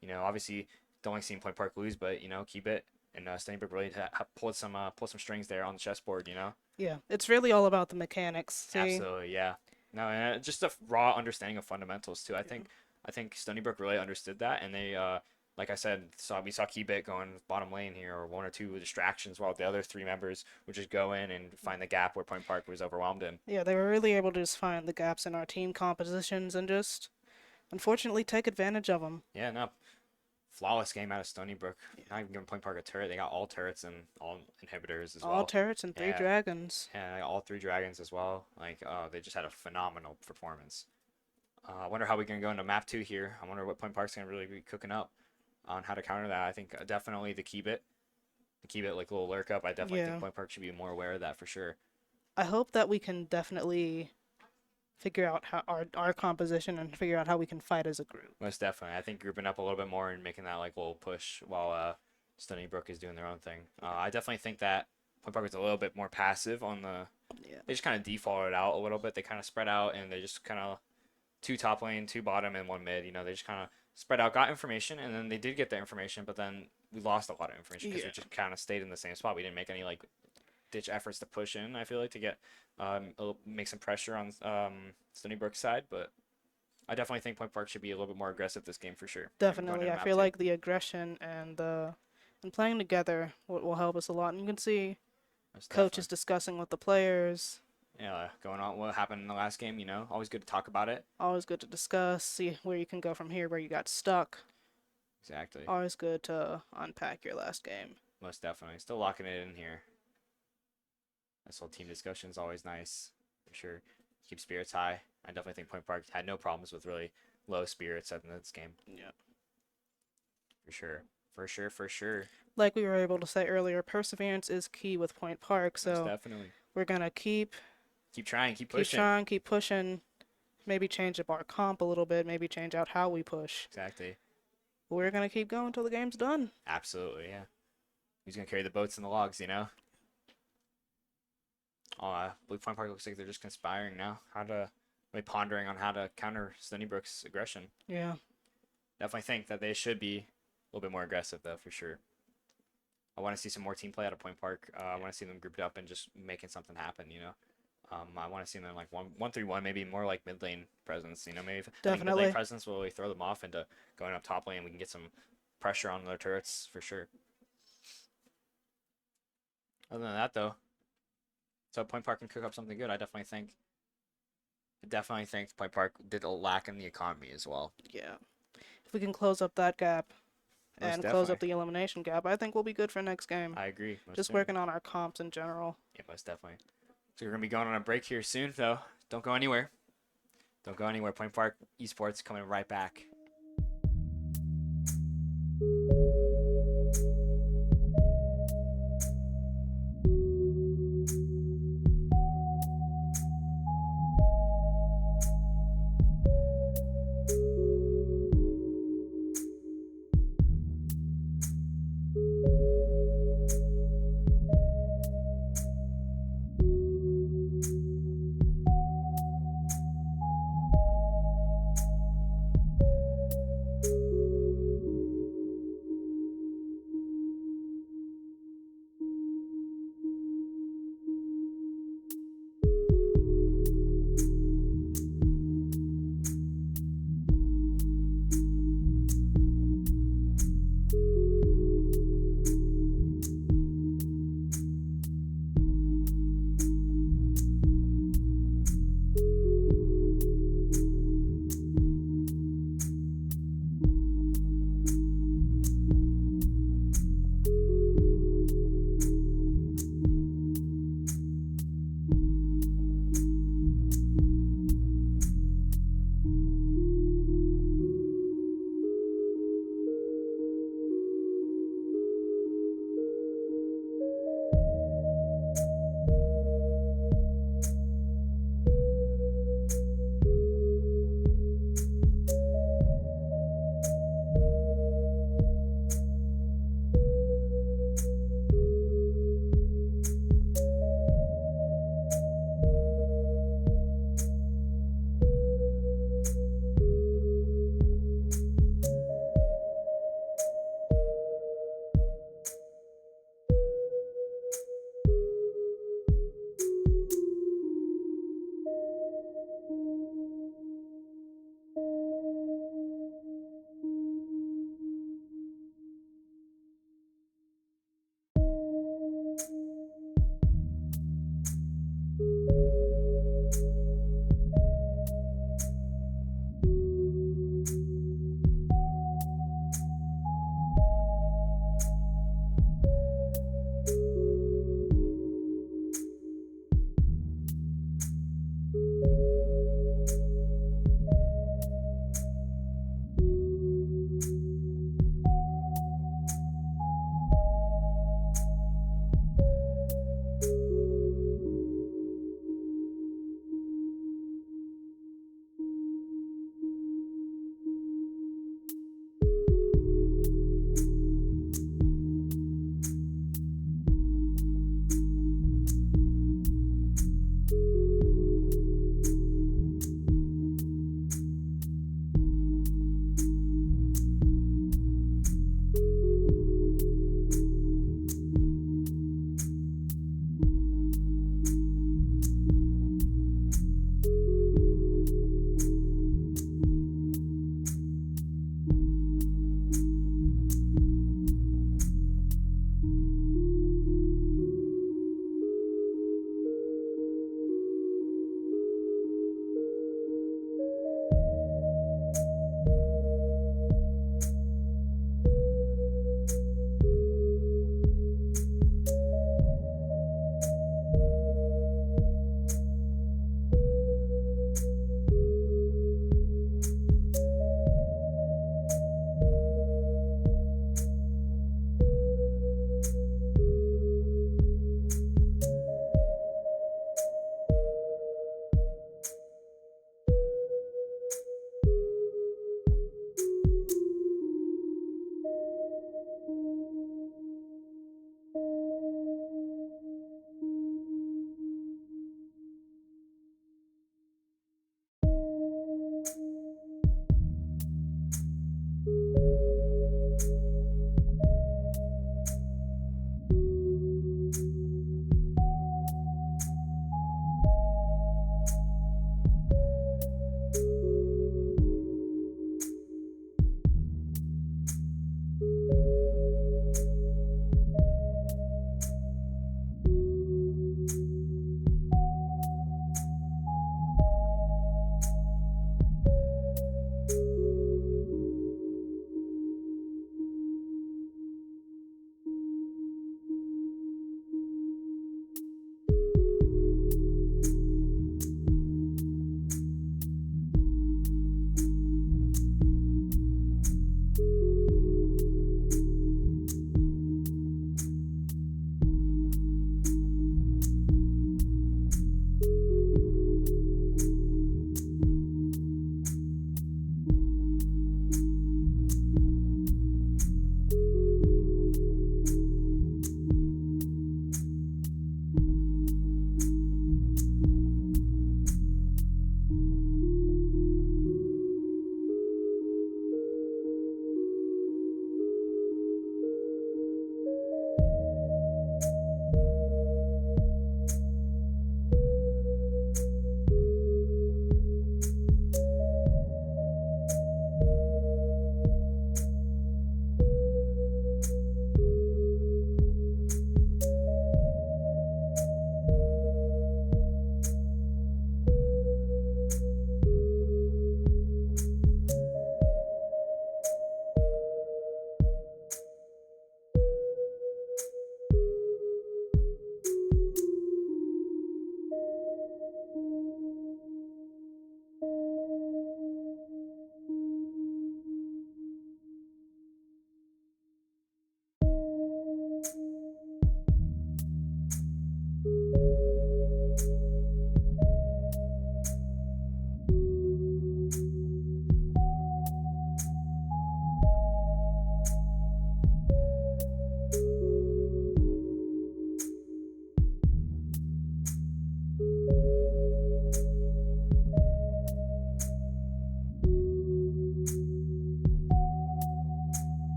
You know, obviously don't like seeing Point Park lose, but you know, Keep It and Stony Brook really pulled some strings there on the chessboard. You know. Yeah, it's really all about the mechanics. See? Absolutely, yeah. No, and just a raw understanding of fundamentals too. I think Stony Brook really understood that, and they, like I said, we saw Keybit going bottom lane here, or 1 or 2 distractions, while the other 3 members would just go in and find the gap where Point Park was overwhelmed in. Yeah, they were really able to just find the gaps in our team compositions and just, unfortunately, take advantage of them. Yeah, no, flawless game out of Stony Brook. Not even giving Point Park a turret. They got all turrets and all inhibitors as well. All turrets and 3 Yeah. dragons. Yeah, all 3 dragons as well. Like, they just had a phenomenal performance. I wonder how we can go into map 2 here. I wonder what Point Park's gonna really be cooking up on how to counter that. I think definitely the keep it like little lurk up. I definitely Yeah. think Point Park should be more aware of that for sure. I hope that we can definitely figure out how our composition and figure out how we can fight as a group. Most definitely. I think grouping up a little bit more and making that like little push while Stony Brook is doing their own thing. I definitely think that Point Park was a little bit more passive on the. Yeah. They just kind of defaulted out a little bit. They kind of spread out and they just kind of 2 top lane, 2 bottom, and 1 mid. You know, they just kind of spread out, got information, and then they did get the information, but then we lost a lot of information because Yeah. we just kind of stayed in the same spot. We didn't make any like ditch efforts to push in. I feel like to get make some pressure on Stony Brook's side, but I definitely think Point Park should be a little bit more aggressive this game for sure. Definitely. I feel like the aggression and playing together will help us a lot. And you can see coaches discussing with the players. Yeah, going on what happened in the last game. You know, always good to talk about it. Always good to discuss, see where you can go from here, where you got stuck. Exactly. Always good to unpack your last game. Most definitely. Still locking it in here. This whole team discussion is always nice. For sure. Keep spirits high. I definitely think Point Park had no problems with really low spirits in this game. Yeah. For sure. For sure. Like we were able to say earlier, perseverance is key with Point Park. Most So definitely. we're going to keep Trying, keep keep pushing. trying, keep pushing. Maybe change up our comp a little bit. Maybe change out how we push. Exactly. We're going to keep going until the game's done. Absolutely, yeah. Who's going to carry the boats and the logs, you know? Blue Point Park looks like they're just conspiring now. Pondering on how to counter Stony Brook's aggression. Yeah. Definitely think that they should be a little bit more aggressive, though, for sure. I want to see some more team play out of Point Park. I want to see them grouped up and just making something happen, you know? I want to see them like 1-3-1, maybe more like mid lane presence, you know? Maybe I think mid Definitely. lane presence will really throw them off into going up top lane. We can get some pressure on their turrets, for sure. Other than that, though, so Point Park can cook up something good. I definitely think Point Park did a lack in the economy as well. Yeah. If we can close up that gap Most and close up definitely. the elimination gap, I think we'll be good for next game. I agree. most Just certainly. working on our comps in general. Yeah, most definitely. So we're gonna be going on a break here soon, though. Don't go anywhere. Don't go anywhere. Point Park Esports coming right back.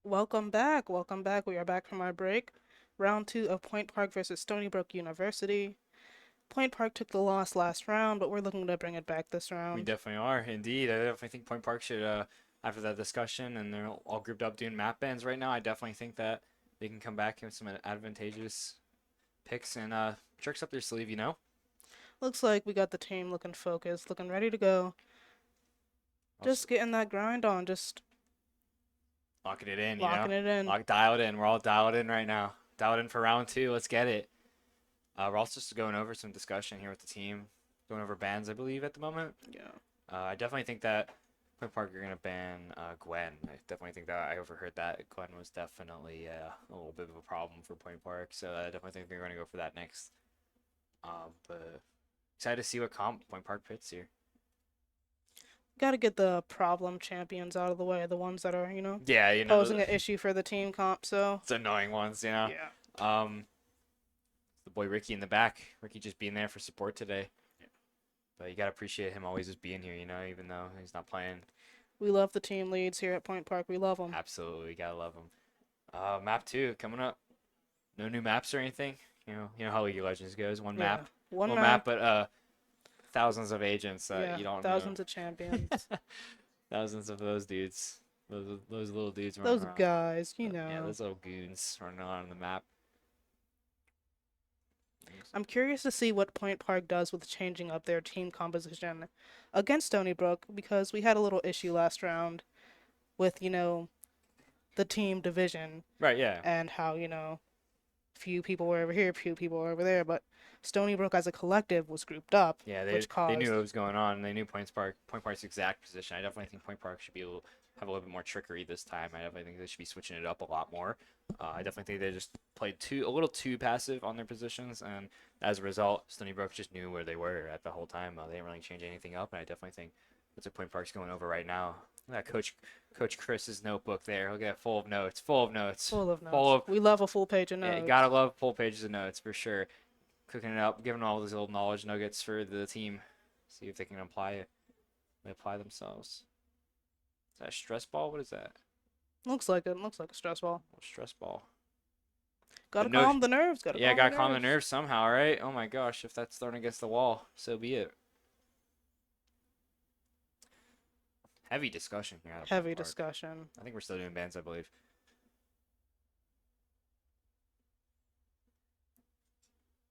Welcome back. Welcome back. We are back from our break. Round 2 of Point Park versus Stony Brook University. Point Park took the loss last round, but we're looking to bring it back this We round. definitely are, indeed. I definitely think Point Park should, after that discussion, and they're all grouped up doing map bans right now, I definitely think that they can come back with some advantageous picks and tricks up their sleeve, you know? Looks like we got the team looking focused, looking ready to go. Just getting that grind on, just Locking it in, locking it in. Dial it in. We're all dialed in right now. Dialed in for round 2. Let's get it. We're also just going over some discussion here with the team. Going over bans, I believe, at the moment. Yeah. I definitely think that Point Park are going to ban Gwen. I definitely think that I overheard that. Gwen was definitely a little bit of a problem for Point Park. So I definitely think they're going to go for that next. But excited to see what comp Point Park pits here. Got to get the problem champions out of the way, the ones that are, Yeah, posing an issue for the team comp, so. it's annoying ones, you know? Yeah. The boy Ricky in the back. Ricky just being there for support today. But you got to appreciate him always just being here, even though he's not playing. We love the team leads here at Point Park. We love them. Absolutely, got to love him. Map 2 coming up. No new maps or anything. You know how League of Legends goes. One map. One One map. map, but thousands of agents that Yeah, you don't thousands know. of champions. Thousands of those dudes. Those little dudes running Those around. guys, Yeah, those little goons running around on the map. I'm curious to see what Point Park does with changing up their team composition against Stony Brook, because we had a little issue last round with, the team division Right, yeah. and how, few people were over here, few people were over there, but Stony Brook as a collective was grouped up, Yeah, which caused... they knew what was going on. They knew Point Park's exact position. I definitely think Point Park should have a little bit more trickery this time. I definitely think they should be switching it up a lot more. I definitely think they just played a little too passive on their positions, and as a result, Stony Brook just knew where they were at the whole time. They didn't really change anything up, and I definitely think that's what Point Park's going over right now. Look at Coach Chris's notebook there. Look at it, full of notes. Full of notes. We love a full page of notes. Yeah, you gotta love full pages of notes for sure. Cooking it up, giving all these little knowledge nuggets for the team. See if they can apply it. They apply themselves. Is that a stress ball? What is that? Looks like it. Looks like a stress ball. Stress ball. Gotta No- calm the nerves. Gotta calm the nerves somehow, right? Oh my gosh, if that's thrown against the wall, so be it. Heavy discussion here. Heavy discussion. I think we're still doing bans, I believe.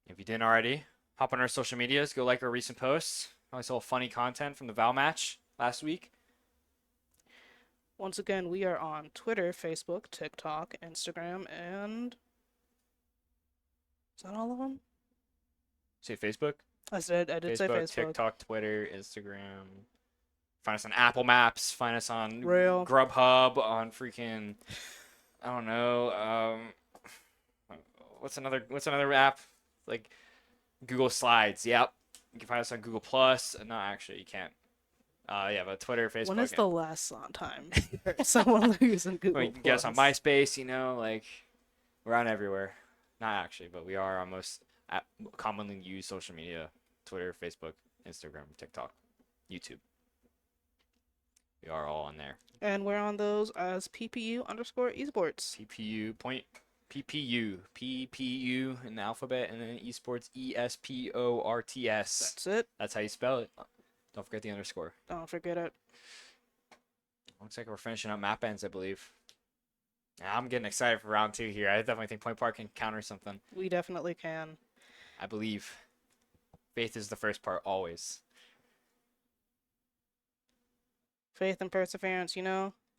If you didn't already, hop on our social medias. Go like our recent posts. I saw funny content from the Val match last week. Once again, we are on Twitter, Facebook, TikTok, Instagram, and... Is that all of them? Say Facebook. I did say Facebook. TikTok, Twitter, Instagram. Find us on Apple Maps. Find us on Real. Grubhub. On freaking, I don't know. What's another app? Like Google Slides. Yep. You can find us on Google Plus. No, actually, you can't. Yeah, but Twitter, Facebook. When is the last time someone using Google Well, you can get us on MySpace. Like we're on everywhere. Not actually, but we are on most commonly used social media: Twitter, Facebook, Instagram, TikTok, YouTube. We are all on there. And we're on those as PPU_esports. PPU in the alphabet, and then esports ESPORTS. That's it. That's how you spell it. Don't forget the underscore. Don't forget it. Looks like we're finishing up map ends, I believe. Yeah, I'm getting excited for round 2 here. I definitely think Point Park can counter something. We definitely can. I believe. Faith is the first part, always. Faith and perseverance,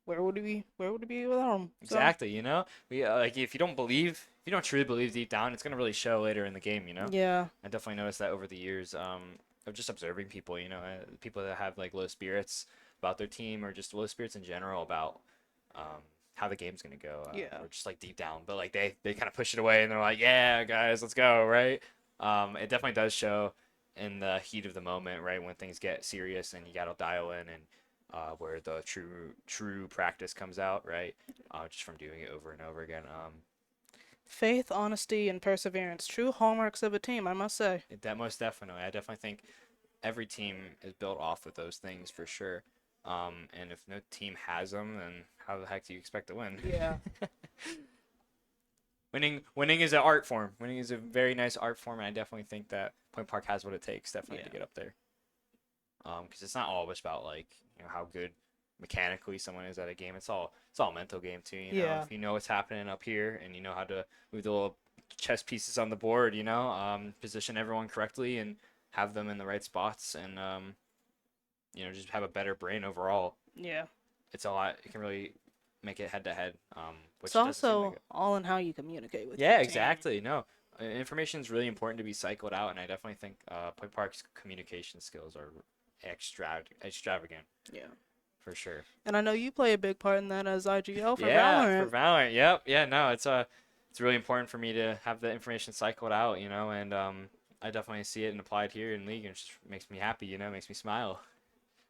where would we be without them? Exactly, we like if you don't truly believe deep down, it's gonna really show later in the game, Yeah. I definitely noticed that over the years, of just observing people, people that have like low spirits about their team, or just low spirits in general about how the game's gonna go. Yeah. Or just like deep down, but like they kind of push it away and they're like, yeah, guys, let's go, right? It definitely does show in the heat of the moment, right, when things get serious and you gotta dial in, and where the true practice comes out, right? Just from doing it over and over again. Faith, honesty, and perseverance. True hallmarks of a team, I must say. That most definitely. I definitely think every team is built off of those things for sure. And if no team has them, then how the heck do you expect to win? Yeah. Winning is an art form. Winning is a very nice art form, and I definitely think that Point Park has what it takes definitely to Yeah. get up there. Because it's not always about like how good mechanically someone is at a game. It's all mental game too. Yeah. If you know what's happening up here and you know how to move the little chess pieces on the board, position everyone correctly and have them in the right spots, and just have a better brain overall. Yeah. It's a lot. It can really make it head to head. Which It's doesn't seem like also it. all in how you communicate with Yeah, your team. exactly. No, information is really important to be cycled out, and I definitely think Point Park's communication skills are extravagant Yeah. for sure. And I know you play a big part in that as IGL for Yeah, Valorant. for Valorant. Yep. Yeah. No, it's really important for me to have the information cycled out. And I definitely see it and applied here in League, and it just makes me happy. Makes me smile,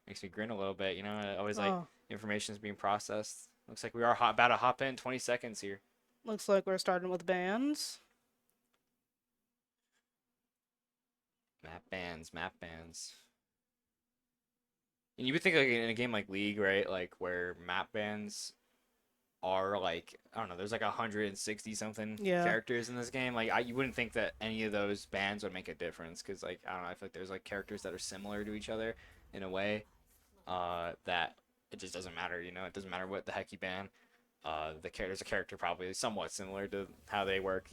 makes me grin a little bit. I always like Oh, information is being processed. Looks like we are about to hop in 20 seconds here. looks like we're starting with bands. Map bans. And you would think like in a game like League, right? Like where map bans are like I don't know, there's like 160 something Yeah. characters in this game. Like you wouldn't think that any of those bans would make a difference because like I don't know, I feel like there's like characters that are similar to each other in a way that it just doesn't matter. It doesn't matter what the heck you ban. There's a character probably somewhat similar to how they work.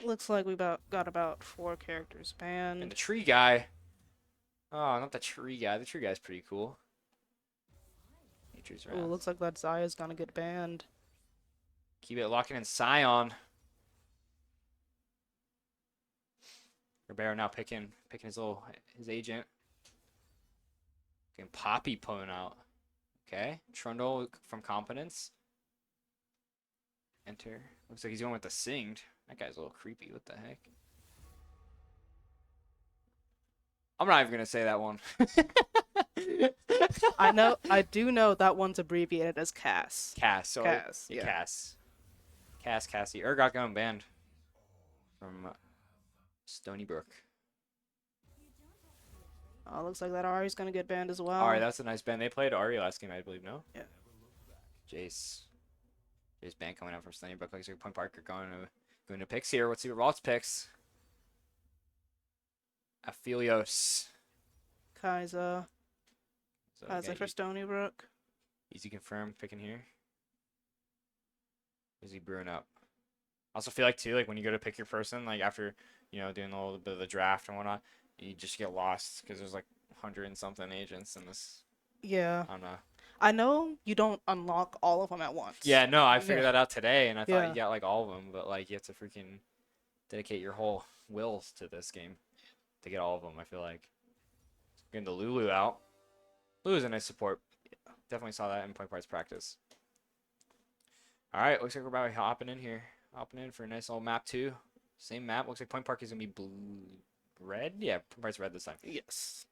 Looks like we got about 4 characters And banned. the tree guy. Oh, not the tree guy. The tree guy's pretty cool. Nature's Oh, Wrath. looks like that Zaya's gonna get banned. Keep it locking in Scion. Ribeiro now picking his agent. Getting Poppy pulling out. Okay. Trundle from Competence. Enter. Looks like he's going with the Singed. That guy's a little creepy. What the heck? I'm not even gonna say that one. I do know that one's abbreviated as Cass. Cass. So Cass, yeah, yeah. Cassie. Urgot going banned from Stony Brook. Oh, looks like that Ari's gonna get banned as well. All right, that's a nice ban. They played Ari last game, I believe. No. Yeah. Jace ban coming out from Stony Brook. Looks like Point Parker going to picks here. Let's see what Walt's picks. Aphelios. Kaiser. So Kaiser okay, for Stony Brook. easy confirm picking here. Is he brewing up? Also feel like too, like when you go to pick your person, like after doing a little bit of the draft and whatnot, you just get lost because there's like 100 and something agents in this. Yeah. I don't know. I know you don't unlock all of them at once. Yeah, no, I figured Yeah. that out today, and I thought Yeah. you got like all of them, but like you have to freaking dedicate your whole wills to this game to get all of them. I feel like getting the Lulu out. Lulu's a nice support. Definitely saw that in Point Park's practice. All right, looks like we're about hopping in here. Hopping in for a nice little map too. Same map. Looks like Point Park is gonna be red. Yeah, Point Park's red this time. Yes.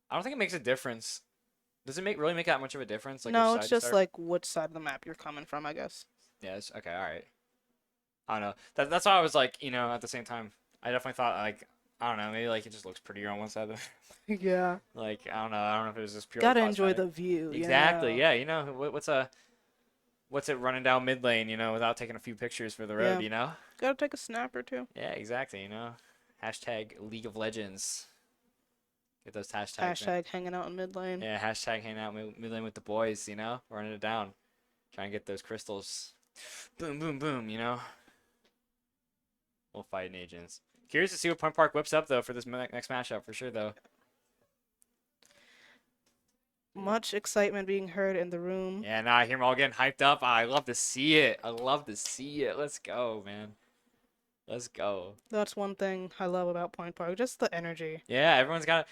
I don't think it makes a difference. Does it really make that much of a difference? Like No, which it's side you just start? like which side of the map you're coming from, I guess. Yes. Okay. All right. I don't know. That's why I was like, at the same time, I definitely thought like, I don't know, maybe like it just looks prettier on one side. Yeah. Like I don't know. I don't know if it was just pure. Gotta enjoy the view. Exactly. Yeah. Yeah. What's it running down mid lane? Without taking a few pictures for the road. Gotta take a snap or two. Yeah. Exactly. Hashtag League of Legends. Get those hashtags. Man. Hashtag hanging out in mid lane. Yeah. Hashtag hanging out mid lane with the boys. Running it down, trying to get those crystals. Boom, boom, boom. We'll fight agents. Curious to see what Point Park whips up though for this next matchup for sure though. Much excitement being heard in the room. Yeah, now I hear them all getting hyped up. I love to see it. Let's go, man. Let's go. That's one thing I love about Point Park, just the energy. Yeah, everyone's got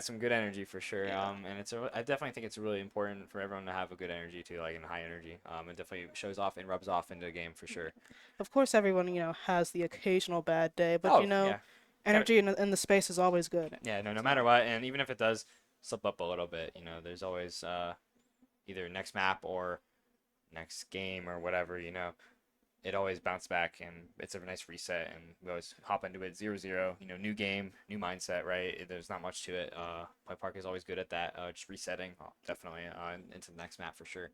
some good energy for sure. Yeah. And I definitely think it's really important for everyone to have a good energy too, like in high energy. It definitely shows off and rubs off into the game for sure. Of course, everyone has the occasional bad day, but Oh, yeah. yeah. Energy in the space is always good. Yeah, no matter what, and even if it does slip up a little bit, there's always either next map or next game or whatever, it always bounced back, and it's a nice reset, and we always hop into it 0-0. You know, new game, new mindset, right? There's not much to it. Point Park is always good at that, just resetting, definitely into the next map for sure.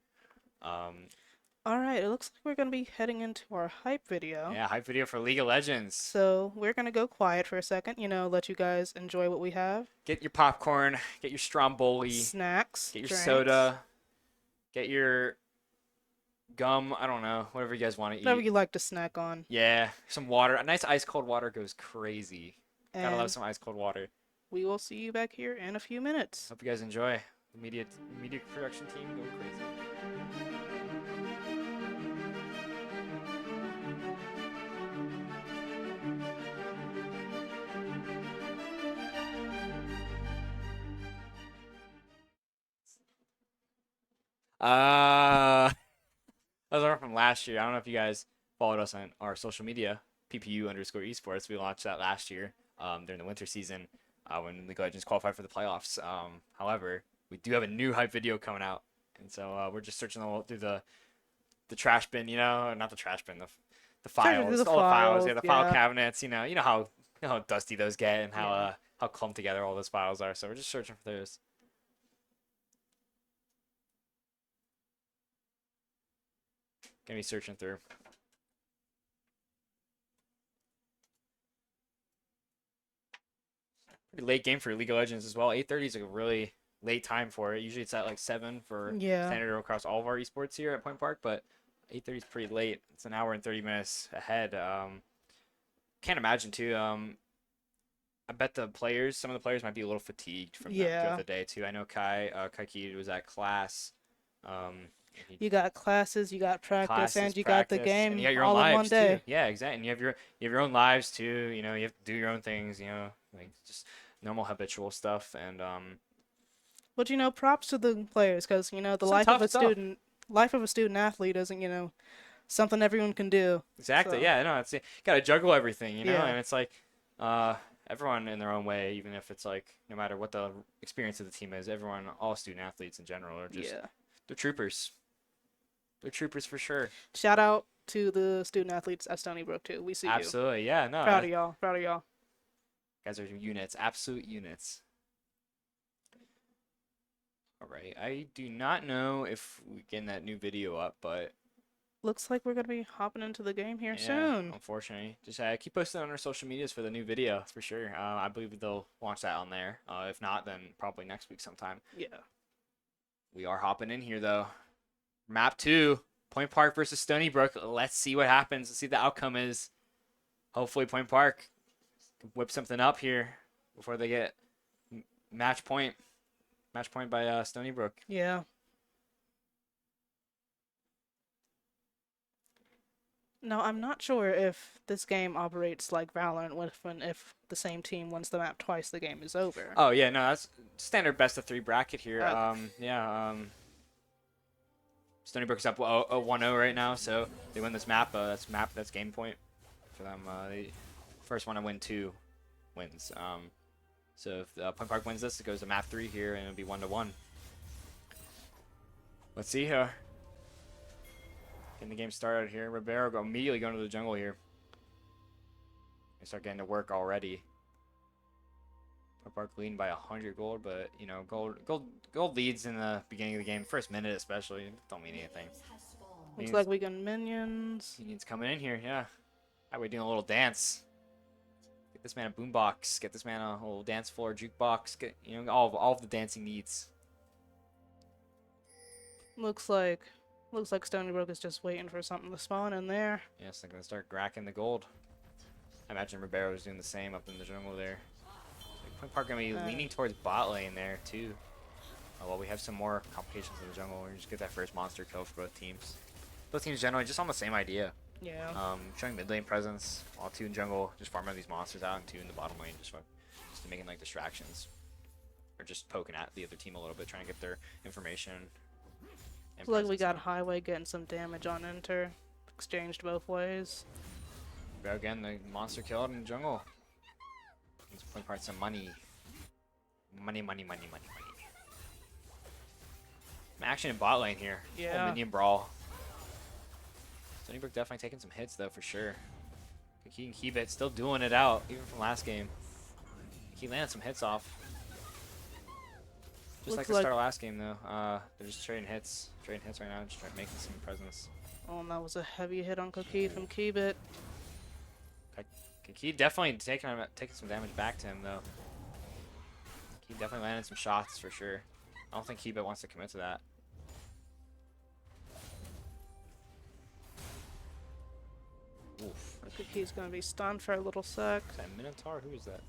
All right, it looks like we're going to be heading into our hype video. Yeah, hype video for League of Legends. So we're going to go quiet for a second, you know, let you guys enjoy what we have. Get your popcorn, get your Stromboli, Snacks, get your drinks, soda, get your gum, I don't know, whatever you guys want to whatever eat. you like to snack on. Yeah, some water. A nice ice cold water goes crazy. Gotta love And some ice cold water. we will see you back here in a few minutes. Hope you guys enjoy. The media production team going crazy. That was one from last year. I don't know if you guys followed us on our social media, PPU_esports. We launched that last year during the winter season when League of Legends qualified for the playoffs. However, we do have a new hype video coming out, and so we're just searching through the trash bin, you know, not the trash bin, the Searching through files, the all the files, files, yeah, the file yeah. cabinets. You know how dusty those get and Yeah. how clumped together all those files are. So we're just searching for those. Gonna be searching through. Pretty late game for League of Legends as well. 8:30 is a really late time for it. Usually it's at like 7 for Yeah. standard across all of our esports here at Point Park, but 8:30 is pretty late. It's an hour and 30 minutes ahead. Can't imagine too. I bet some of the players might be a little fatigued from Yeah. the day too. I know Kai Keed was at class. He You got classes, you got practice, classes, and you got the practice, game and you got your own all in one lives day. too. Yeah, exactly. And you have your own lives too. You know, you have to do your own things. You know, like just normal habitual stuff. And But you know, props to the players, because you know the Some life of tough a stuff. student athlete isn't, you know, something everyone can do. exactly, So- yeah, no, it's got to juggle everything, you know. Yeah. And it's like everyone in their own way, even if it's like no matter what the experience of the team is, everyone, all student athletes in general, are just Yeah. they're troopers. They're troopers for sure. Shout out to the student athletes at Stony Brook too. We see you. Absolutely, yeah, no, Proud of y'all. Proud of y'all. guys are units, absolute units. All right, I do not know if we getting that new video up, but Looks like we're gonna be hopping into the game here yeah, soon. unfortunately, just keep posting on our social medias for the new video for sure. I believe they'll launch that on there. If not, then probably next week sometime. Yeah. We are hopping in here though. Map 2, Point Park versus Stony Brook. Let's see what happens. Let's see what the outcome is. Hopefully Point Park can whip something up here before they get match point. Match point by Stony Brook. Yeah. No, I'm not sure if this game operates like Valorant, if the same team wins the map twice, the game is over. Oh yeah, no, that's standard best of 3 bracket here. Okay. Stony Brook's up 1-0 right now, so they win this map. That's game point for them. They first one to win 2 wins. So if Point Park wins this, it goes to map 3 here, and it'll be 1-1. Let's see here. Getting the game started here. Ribeiro immediately going to the jungle here. They start getting to work already. Point Park leading by 100 gold, but you know, gold leads in the beginning of the game, first minute especially, don't mean anything. Looks like we got minions. Minions coming in here, yeah. We're doing a little dance. Get this man a boombox. Get this man a little dance floor, jukebox. Get all of the dancing needs. Looks like Stony Brook is just waiting for something to spawn in there. Yes, they're gonna start gracking the gold. I imagine Ribeiro is doing the same up in the jungle there. Point Park gonna be leaning towards bot lane there too. Oh, well, we have some more complications in the jungle. We just get that first monster kill for both teams. Both teams generally just on the same idea. Yeah. Showing mid lane presence, while 2 in jungle, just farming these monsters out, and 2 in the bottom lane, just making like distractions, or just poking at the other team a little bit, trying to get their information. Looks like we got Highway getting some damage on Enter. Exchanged both ways. Go again, the monster killed in the jungle. Let's Point Park some money. Money. Some action in bot lane here. Yeah. Little minion brawl. Stony Brook definitely taking some hits though for sure. He can keep it, still doing it out even from last game. He landed some hits off. Just like the start of last game though. They're just trading hits right now, just trying making some presence. Oh, and that was a heavy hit on Cookie from Keybit. He definitely taking some damage back to him though. He definitely landed some shots for sure. I don't think Keybit wants to commit to that. Oof. Cookie's gonna be stunned for a little sec. Is that Minotaur? Who is that?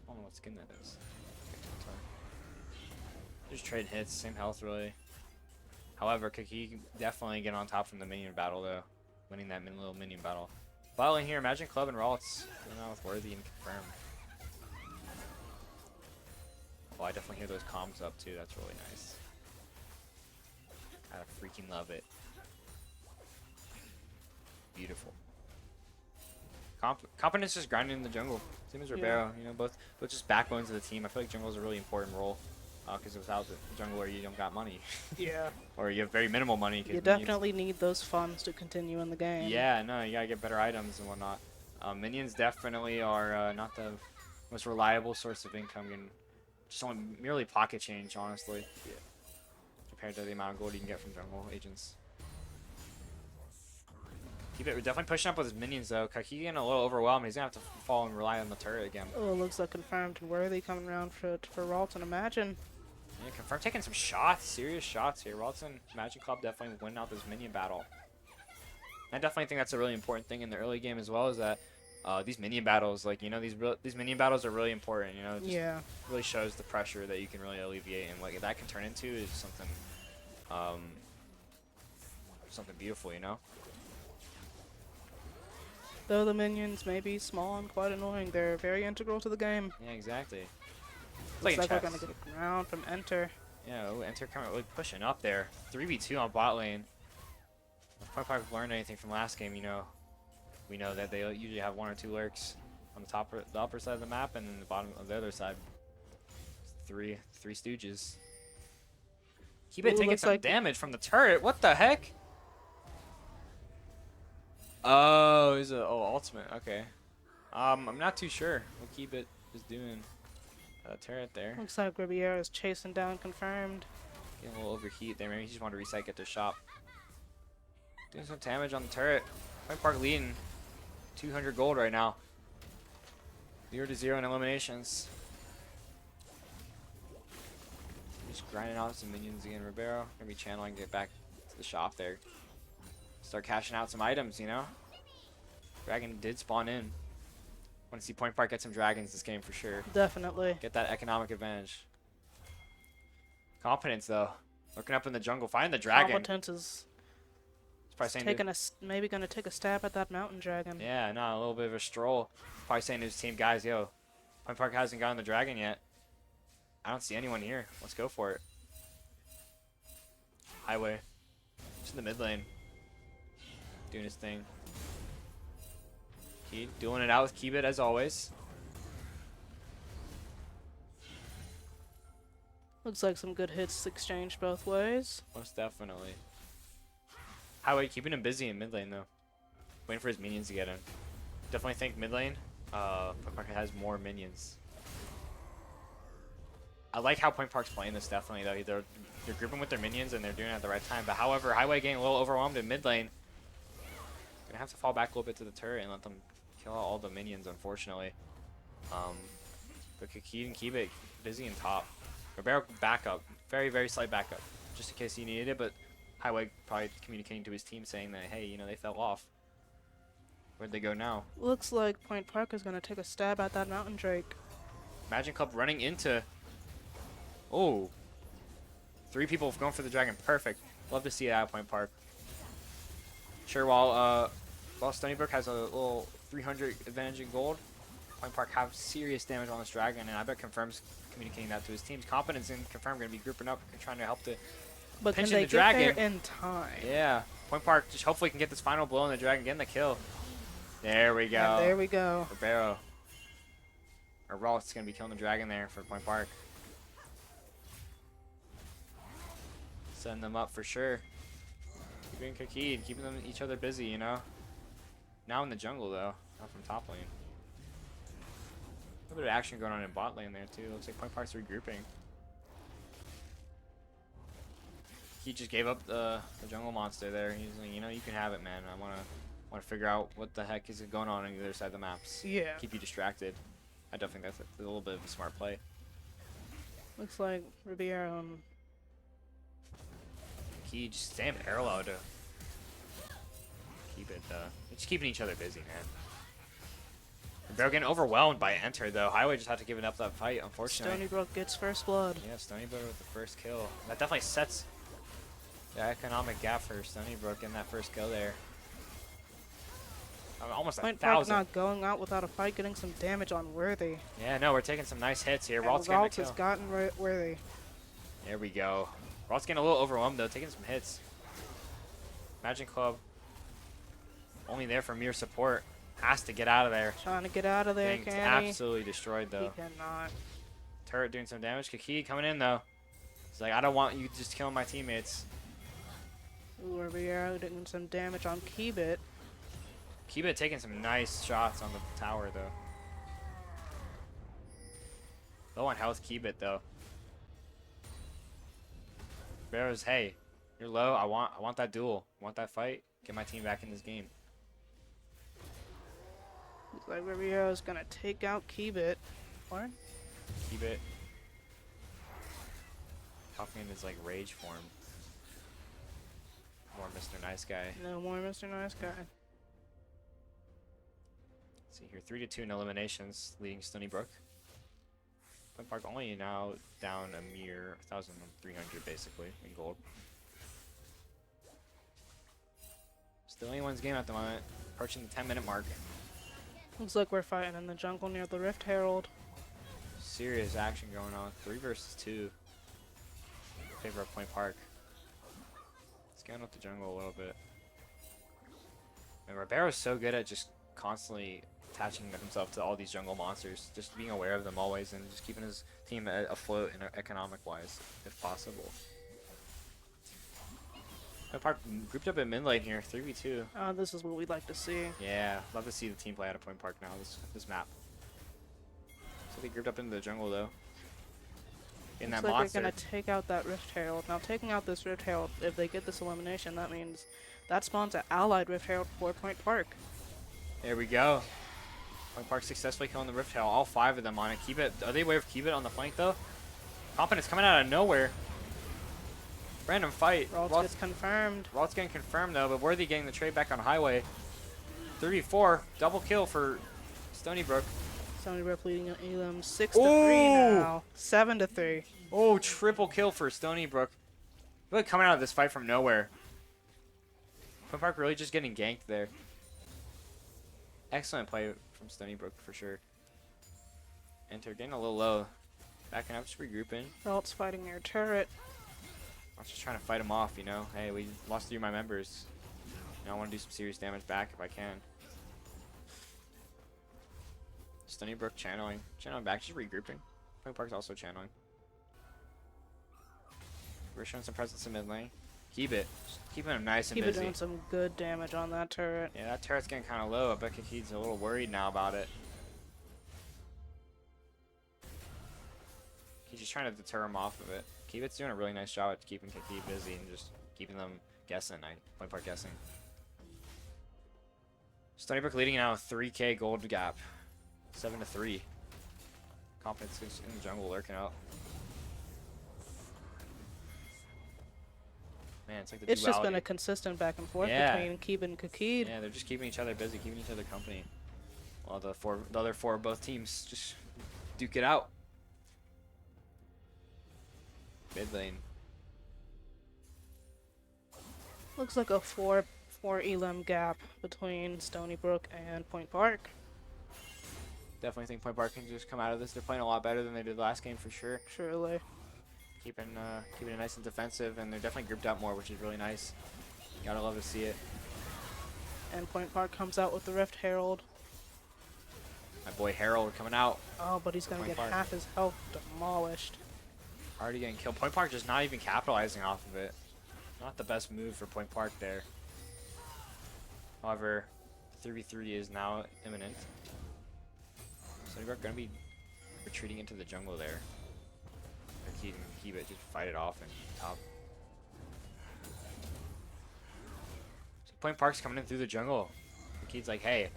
I don't know what skin that is. Just trade hits, same health really. However, Cookie definitely get on top from the minion battle though, winning that little minion battle. Following here, Imagine Club and Ralts going out with Worthy and Confirm. Oh, I definitely hear those comms up too. That's really nice. Gotta freaking love it. Beautiful. Competence just grinding in the jungle. Same as Ribeiro, you know, both just backbones of the team. I feel like jungle is a really important role because without the jungle, you don't got money. Yeah. Or you have very minimal money. You definitely need those funds to continue in the game. Yeah, no, you gotta get better items and whatnot. Minions definitely are not the most reliable source of income, and just only merely pocket change, honestly, compared to the amount of gold you can get from jungle agents. We're definitely pushing up with his minions though. Kaki getting a little overwhelmed. He's gonna have to fall and rely on the turret again. Oh, looks like Confirmed and Worthy coming around for Ralton. Imagine. Yeah, Confirm taking some shots, serious shots here. Ralton Magic Club definitely winning out this minion battle. I definitely think that's a really important thing in the early game as well, is that these minion battles, like, you know, these minion battles are really important. You know, it just really shows the pressure that you can really alleviate, and what that can turn into is something, something beautiful. You know. Though the minions may be small and quite annoying, they're very integral to the game. Yeah, exactly. Looks like we're gonna get a ground from Enter. Yeah, Enter coming really pushing up there. 3v2 on bot lane. If I've learned anything from last game, you know, we know that they usually have 1 or 2 lurks on the upper side of the map, and then the bottom of the other side. Three stooges. Keep it taking some damage from the turret. What the heck? Oh, he's a ultimate. Okay. I'm not too sure what Keep It is doing. Turret there. Looks like Ribeiro is chasing down Confirmed. Getting a little overheat there. Maybe he just wanted to recycle to shop. Doing some damage on the turret. Point Park leading 200 gold right now. 0-0 in eliminations. Just grinding out some minions again. Ribeiro gonna be channeling, get back to the shop there. Start cashing out some items, you know? Dragon did spawn in. Want to see Point Park get some dragons this game for sure. Definitely. Get that economic advantage. Competence, though. Looking up in the jungle. Find the dragon. Competence is maybe going to take a stab at that mountain dragon. Yeah, no, a little bit of a stroll. Probably saying to his team, guys, yo, Point Park hasn't gotten the dragon yet. I don't see anyone here. Let's go for it. Highway. Just in the mid lane. Doing his thing. He doing it out with Keybit as always. Looks like some good hits exchanged both ways. Most definitely. Highway keeping him busy in mid lane though. Waiting for his minions to get in. Definitely think mid lane, Point Park has more minions. I like how Point Park's playing this definitely though. They're grouping with their minions and they're doing it at the right time. But however, Highway getting a little overwhelmed in mid lane. Gonna have to fall back a little bit to the turret and let them kill all the minions, unfortunately. But Kaki and keep it busy in top. Ribeiro backup, very slight backup, just in case he needed it. But Highway probably communicating to his team saying that, hey, you know, they fell off. Where'd they go now? Looks like Point Park is gonna take a stab at that mountain drake. Imagine Club running into. Oh, 3 people going for the dragon. Perfect. Love to see it at Point Park. Sure, while Stony Brook has a little 300 advantage in gold, Point Park have serious damage on this dragon, and I bet Confirm's communicating that to his team's Competence, and Confirm going to be grouping up and trying to help to pinch in the dragon. Get there in time? Yeah, Point Park just hopefully can get this final blow on the dragon, getting the kill. There we go. And there we go. Ribeiro. Or Rolf's going to be killing the dragon there for Point Park. Setting them up for sure. Keeping Kaki and keeping them each other busy, you know. Now in the jungle though, not from top lane. A little bit of action going on in bot lane there too. Looks like Point Park's regrouping. He just gave up the jungle monster there. He's like, you know, you can have it, man. I wanna figure out what the heck is going on the other side of the maps. Yeah. Keep you distracted. I definitely think that's a little bit of a smart play. Looks like Riviera. He just staying parallel to keep it. They're just keeping each other busy, man. They're getting overwhelmed by Enter though. Highway just had to give it up that fight, unfortunately. Stony Brook gets first blood. Yeah, Stony Brook with the first kill. That definitely sets the economic gap for Stony Brook in that first kill there. Almost Point 1,000. Park not going out without a fight, getting some damage on Worthy. Yeah, no, we're taking some nice hits here. And Ralt's getting a Ralt has kill. gotten Worthy. There we go. Ralt's getting a little overwhelmed though, taking some hits. Magic Club only there for mere support. Has to get out of there. Trying to get out of there, Getting can he? absolutely destroyed though. He cannot. Turret doing some damage. Kaki coming in though. He's like, I don't want you just killing my teammates. Ooh, Riviera doing some damage on Keybit. Keybit taking some nice shots on the tower though. Low on health Keybit though. Barrows, hey, you're low. I want that duel. I want that fight. Get my team back in this game. Looks like Riviera's gonna take out Keybit. What? Keybit popping in his like rage form. More Mr. Nice Guy. No more Mr. Nice Guy. See here, 3-2 in eliminations, leading Stony Brook. Point Park only now down a mere 1,300 basically in gold. Still anyone's game at the moment, approaching the 10-minute mark. Looks like we're fighting in the jungle near the Rift Herald. Serious action going on. 3 versus 2 in favor of Point Park. Scan up the jungle a little bit. And Ribero's so good at just constantly attaching himself to all these jungle monsters, just being aware of them always and just keeping his team afloat and economic wise if possible. Point Park grouped up in mid lane here, 3v2. This is what we'd like to see. Yeah, love to see the team play out of Point Park now, this map. So they grouped up into the jungle though. In Looks that like monster. they're gonna take out that Rift Herald. Now taking out this Rift Herald, if they get this elimination, that means that spawns an allied Rift Herald for Point Park. There we go. Point Park successfully killing the Rift Herald. All 5 of them on it. Keep it. Are they aware of Keep It on the flank though? Confidence coming out of nowhere. Random fight. Ralt gets confirmed. Ralt's getting confirmed though, but Worthy getting the trade back on Highway. 34, double kill for Stony Brook. Stony Brook leading Elam 6-3 now. 7-3. Oh, triple kill for Stony Brook. Really coming out of this fight from nowhere. Point Park really just getting ganked there. Excellent play from Stony Brook for sure. Enter getting a little low. Backing up, just regrouping. Ralt's fighting near turret. I'm just trying to fight him off, you know. Hey, we lost 3 of my members. You know, I want to do some serious damage back if I can. Stony Brook channeling. Channeling back, just regrouping. Point Park's also channeling. We're showing some presence in mid lane. Keep it. Just keeping him nice and Keep it busy. doing some good damage on that turret. Yeah, that turret's getting kind of low. I bet he's a little worried now about it. He's just trying to deter him off of it. Keepit's doing a really nice job at keeping Kiki busy and just keeping them guessing. Point Park guessing. Stony Brook leading now with 3K gold gap. 7-3. Confidence is in the jungle lurking out. Man, it's like the It's just been duality. a consistent back and forth Yeah. between Keeb and Kakid. Yeah, they're just keeping each other busy, keeping each other company. While the other 4 of both teams just duke it out. Mid lane. Looks like a 4 Elam gap between Stony Brook and Point Park. Definitely think Point Park can just come out of this. They're playing a lot better than they did last game for sure. Surely. Keeping it nice and defensive, and they're definitely grouped up more, which is really nice. Gotta love to see it. And Point Park comes out with the Rift Herald. My boy Harold coming out. Oh, but he's gonna Point get Park. half his health demolished. Already getting killed. Point Park just not even capitalizing off of it. Not the best move for Point Park there. However, 3v3 is now imminent. So we're going to be retreating into the jungle there. He can keep it, just fight it off and top. So Point Park's coming in through the jungle. The kid's like, hey,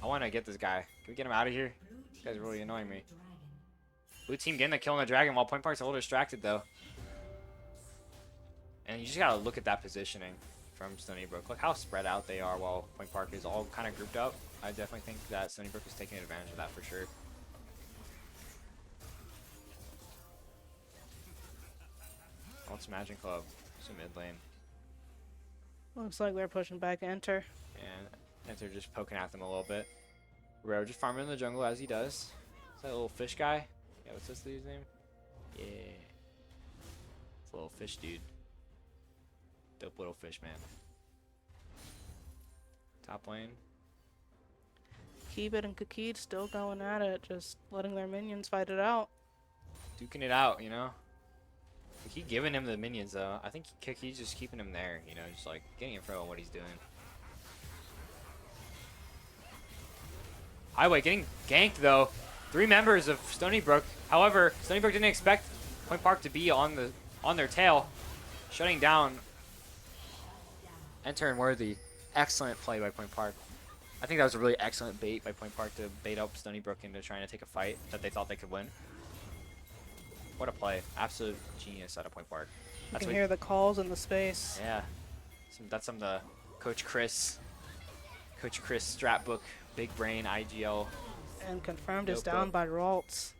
I want to get this guy. Can we get him out of here? This guy's really annoying me. Blue team getting the kill on the dragon while Point Park's a little distracted though. And you just gotta look at that positioning from Stony Brook. Look how spread out they are while Point Park is all kind of grouped up. I definitely think that Stony Brook is taking advantage of that for sure. Oh, it's Magic Club. It's a mid lane. Looks like they're pushing back Enter. And Enter just poking at them a little bit. Rero just farming in the jungle as he does. Is that little fish guy? Yeah, what's this dude's name? Yeah. It's a little fish dude. Dope little fish man. Top lane. Keep it and Kakid still going at it, just letting their minions fight it out. Duking it out, you know? We keep giving him the minions though. I think Kiki's just keeping him there, you know, just like getting in front of what he's doing. Highway getting ganked though. 3 members of Stony Brook. However, Stony Brook didn't expect Point Park to be on their tail, shutting down Enter and Worthy. Excellent play by Point Park. I think that was a really excellent bait by Point Park to bait up Stony Brook into trying to take a fight that they thought they could win. What a play. Absolute genius out of Point Park. You can hear the calls in the space. Yeah. That's some of the Coach Chris strat book, big brain, IGL. And confirmed is Notebook. down by Ralts.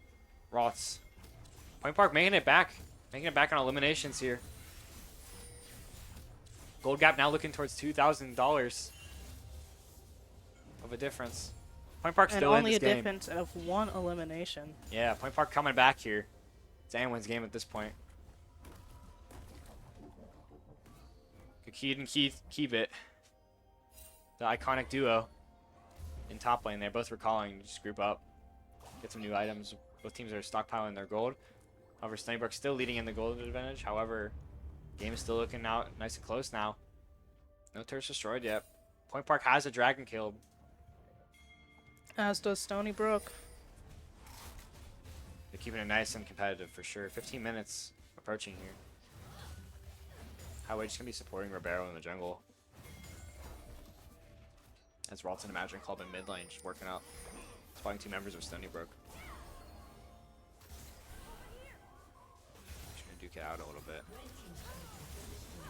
Rots. Point Park making it back. Making it back on eliminations here. Gold gap now looking towards $2,000 of a difference. Point Park And still in only this a game. difference of 1 elimination. Yeah, Point Park coming back here. It's anyone's game at this point. Kakid and Keith keep it. The iconic duo in top lane. They're both recalling. Just group up. Get some new items. Both teams are stockpiling their gold. However, Stony Brook still leading in the gold advantage. However, game is still looking out nice and close now. No turrets destroyed yet. Point Park has a dragon killed. As does Stony Brook. They're keeping it nice and competitive for sure. 15 minutes approaching here. Highway just going to be supporting Ribeiro in the jungle. As Ralton and Magic Club in mid lane just working up. Spotting 2 members of Stony Brook. Just going to duke it out a little bit.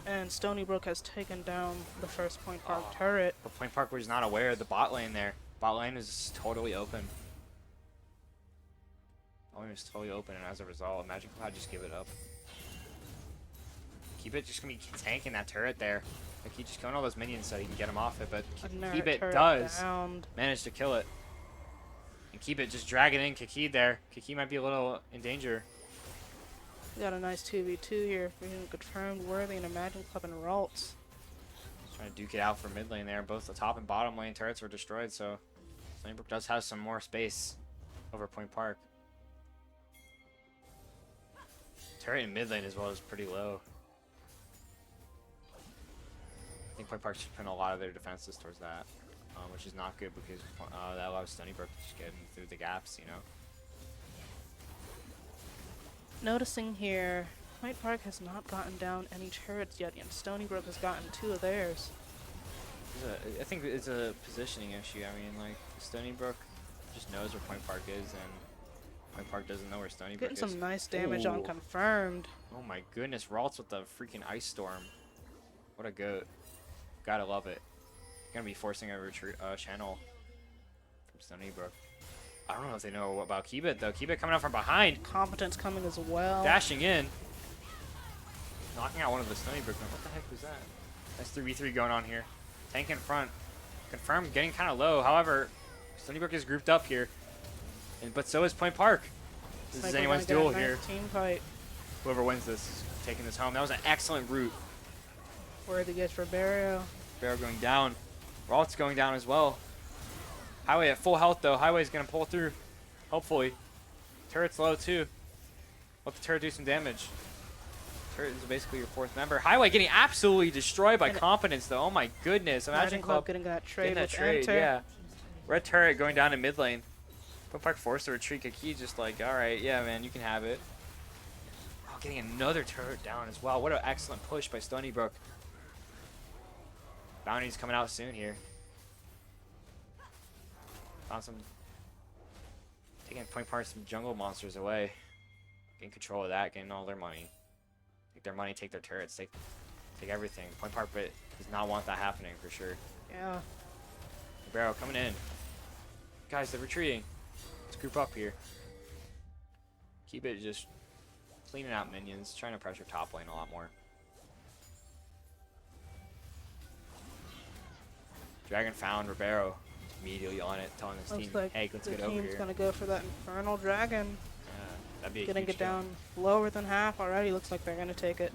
And Stony Brook has taken down the first Point Park turret. But Point Park was not aware of the bot lane there. Bot lane is totally open. Bot lane is totally open, and as a result, Magic Cloud just give it up. Keep it just gonna be tanking that turret there. Like he's just killing all those minions so he can get him off it, but Keep it does manage to kill it. And Keep it just dragging in Kiki there. Kiki might be a little in danger. We got a nice 2v2 here. Being confirmed Worthy and Imagine Club and Ralts. Trying to duke it out for mid lane there. Both the top and bottom lane turrets were destroyed, so Stony Brook does have some more space over Point Park. Turret in mid lane as well is pretty low. I think Point Park should put a lot of their defenses towards that, which is not good because that allows Stony Brook to just get in through the gaps, you know. Noticing here, Point Park has not gotten down any turrets yet, and Stony Brook has gotten 2 of theirs. I think it's a positioning issue. I mean, like, Stony Brook just knows where Point Park is, and Point Park doesn't know where Stony Brook is. Getting some nice damage on Ooh. confirmed. Oh my goodness, Ralts with the freaking Ice Storm. What a goat. Gotta love it. Gonna be forcing a retreat channel from Stony Brook. I don't know if they know about Keep It though. Keep It coming out from behind. Competence coming as well. Dashing in. Knocking out one of the Stony Brook. What the heck was that? That's 3v3 going on here. Tank in front. Confirmed getting kind of low. However, Stony Brook is grouped up here. But so is Point Park. This is anyone's duel here. Team fight. Whoever wins this is taking this home. That was an excellent route. Worthy gets Ribeiro. Barrow going down. Ralt's going down as well. Highway at full health though. Highway's gonna pull through. Hopefully. Turret's low too. Let the turret do some damage. Turret is basically your fourth member. Highway getting absolutely destroyed by And- Competence, though. Oh my goodness. Imagine Club getting that trade getting that with trade. Enter. Yeah. Red turret going down in mid lane. Point Park forced to retreat. Kaki just like, all right, yeah, man, you can have it. Oh, getting another turret down as well. What an excellent push by Stony Brook. Bounty's coming out soon here. Found some. Taking Point Park some jungle monsters away. Getting control of that, getting all their money. Take their money, take their turrets, take everything. Point Park but does not want that happening for sure. Yeah. Barrow coming in. Guys, they're retreating. Let's group up here. Keep it just cleaning out minions, trying to pressure top lane a lot more. Dragon found Ribeiro immediately on it, telling his Looks team, like hey, let's the get over team's here. gonna go for that Infernal Dragon. That'd be a Getting huge it kill. down lower than half already. Looks like they're gonna take it.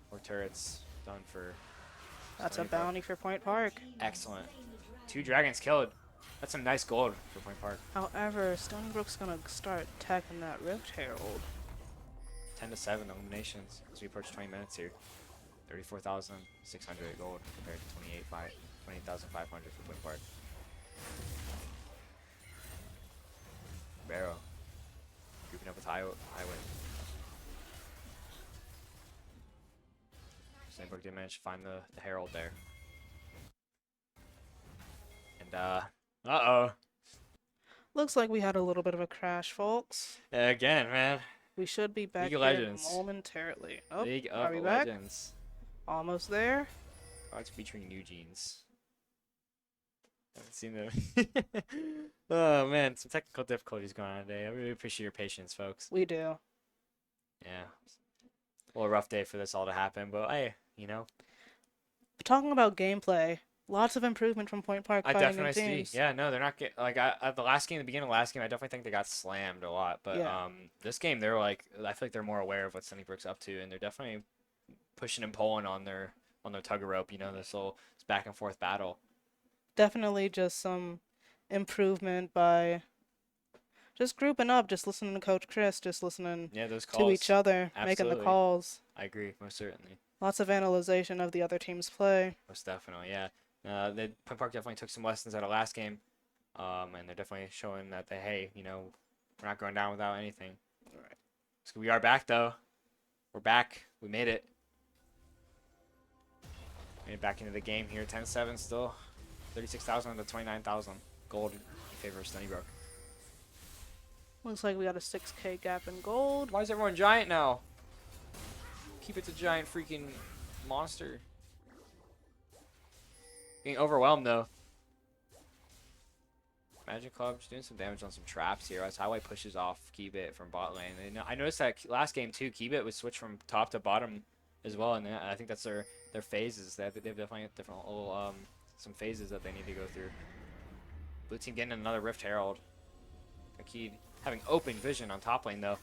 More turrets done for. That's a Stony Brook. bounty for Point Park. Excellent. 2 dragons killed. That's some nice gold for Point Park. However, Stony Brook's gonna start attacking that Rift Herald. 10-7 eliminations as we approach 20 minutes here. 34,600 gold compared to 28,500 for Point Park. Barrow grouping up with Highway. Stony Brook did manage to find the Herald there. And uh-oh. Looks like we had a little bit of a crash, folks. Again, man. We should be back League of here Legends. momentarily. Oh, League are of we back? Legends. Almost there. Cards featuring new jeans. Haven't seen them. Oh man, some technical difficulties going on today. I really appreciate your patience, folks. We do. Yeah. A little rough day for this all to happen, but hey, you know, Talking about gameplay, lots of improvement from Point Park I fighting definitely in teams. see. Yeah, no, they're not get like at the last game, the beginning of the last game, I definitely think they got slammed a lot. But Yeah. this game, they're like, I feel like they're more aware of what Stony Brook's up to, and they're definitely pushing and pulling on their tug of rope. You know, this back and forth battle. Definitely just some improvement by just grouping up, just listening to Coach Chris, just listening Yeah, those calls to each other, making the Absolutely. calls. I agree, most certainly. Lots of analyzation of the other team's play. Most definitely, yeah. Point Park definitely took some lessons out of last game, and they're definitely showing that hey, you know, we're not going down without anything. Right. So we are back though. We're back. We made it. Made it back into the game here. 10-7 still. 36,000 to 29,000 gold in favor of Stony Brook. Looks like we got a 6K gap in gold. Why is everyone giant now? Keep it to giant freaking monster. Getting overwhelmed though. Magic Club's doing some damage on some traps here as Highway pushes off Keybit from bot lane. And I noticed that last game too, Keybit was switched from top to bottom as well, and I think that's their phases. They've definitely got different little some phases that they need to go through. Blue team getting another Rift Herald. Kaki having open vision on top lane though.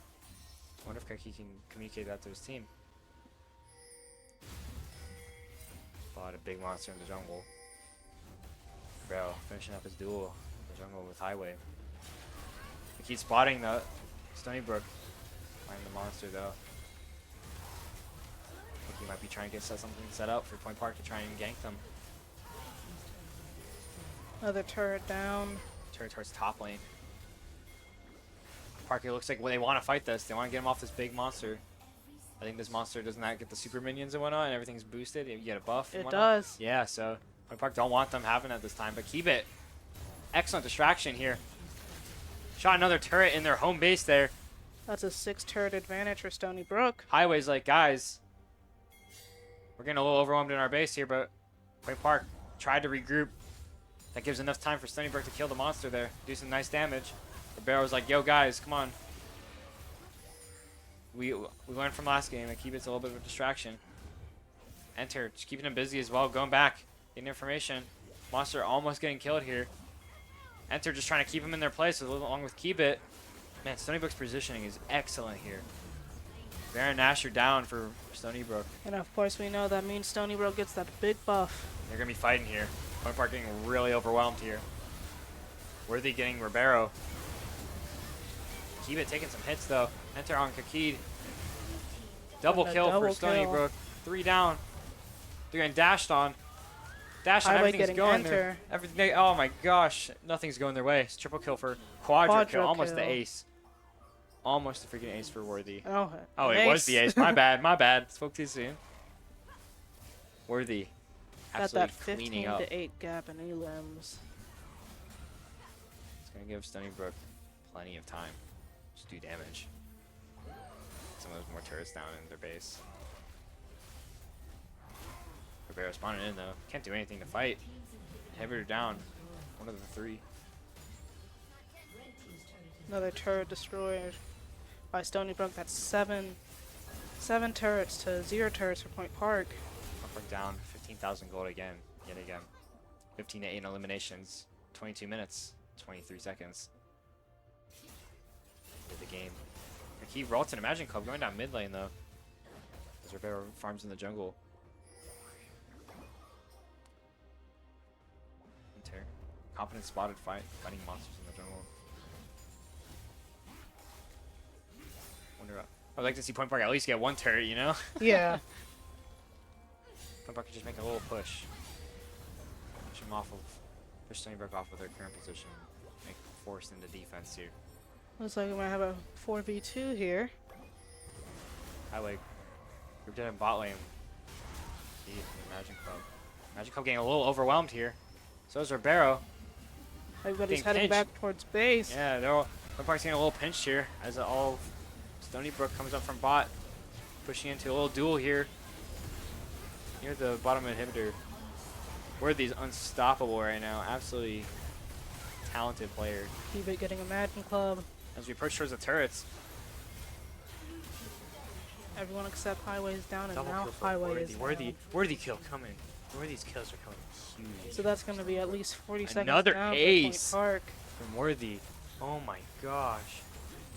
I wonder if Kaki can communicate that to his team. Bought a big monster in the jungle. Bro, finishing up his duel in the jungle with Highway. Kaki's spotting the Stony Brook. Finding the monster though. I think he might be trying to get something set up for Point Park to try and gank them. Another turret down. Turret towards top lane. Parker looks like they want to fight this. They want to get him off this big monster. I think this monster does not get the super minions and whatnot, and everything's boosted. You get a buff. And It whatnot. does. Yeah, so Point Park don't want them having it this time, but keep it. Excellent distraction here. Shot another turret in their home base there. That's a 6 turret advantage for Stony Brook. Highway's like, guys, we're getting a little overwhelmed in our base here, but Point Park tried to regroup. That gives enough time for Stony Brook to kill the monster there, do some nice damage. Barrow's like, yo guys, come on. We learned from last game that keep it's a little bit of a distraction. Enter, just keeping him busy as well, going back, getting information. Monster almost getting killed here. Enter just trying to keep him in their place along with Keybit. Man, Stony Brook's positioning is excellent here. Baron Nasher down for Stony Brook. And of course we know that means Stony Brook gets that big buff. They're going to be fighting here. Point Park getting really overwhelmed here. Worthy getting Ribeiro. Keybit taking some hits though. Enter on Kakid. Double And a kill for double Stony kill. Brook. 3 down. They're getting dashed on. Dash on, Highway everything's getting going enter. there. Everything. Oh my gosh, nothing's going their way. It's triple kill for quadra kill. Quadra Almost the kill. ace. Almost the freaking ace for Worthy. Oh, Oh, an it was the ace. ace. My bad. My bad. Spoke too soon. Worthy. Got Absolutely that cleaning 15 up. to 8 gap in elims. It's going to give Stony Brook plenty of time to do damage. Some of those more turrets down in their base. Ribeiro spawning in though. Can't do anything to fight. Inhibitor down. One of the 3. Another turret destroyed by Stony Brook. That's 7 turrets to 0 turrets for Point Park. Upward down. 15,000 gold again. Yet again. 15 to 8 in eliminations. 22 minutes. 23 seconds. Did the game. He Ralt and Imagine Club going down mid lane though. As Ribeiro farms in the jungle. Enter. Confident spotted fighting monsters in the jungle. Wonder. I'd like to see Point Park at least get 1 turret, you know? Yeah. Point Park could just make a little push. Push them off of. Push Stony Brook off of their current position. Make forced into defense here. Looks like we might have a 4v2 here. Highway. We're dead in bot lane. Magic Club. Magic Club getting a little overwhelmed here. So is Ribeiro. Everybody's Getting heading pinched. back towards base. Yeah, they're all. Point Park's getting a little pinched here as all Stony Brook comes up from bot, pushing into a little duel here near the bottom inhibitor. Worthy's unstoppable right now. Absolutely talented player. Keep it getting a Imagine Club. As we approach towards the turrets, Everyone except Highway is down, and double now kill for Highway Worthy. is Worthy, down. Worthy kill coming. Worthy's kills are coming huge. So that's going to be at least 40 Another seconds down ace. for Point Park. From Worthy. Oh my gosh.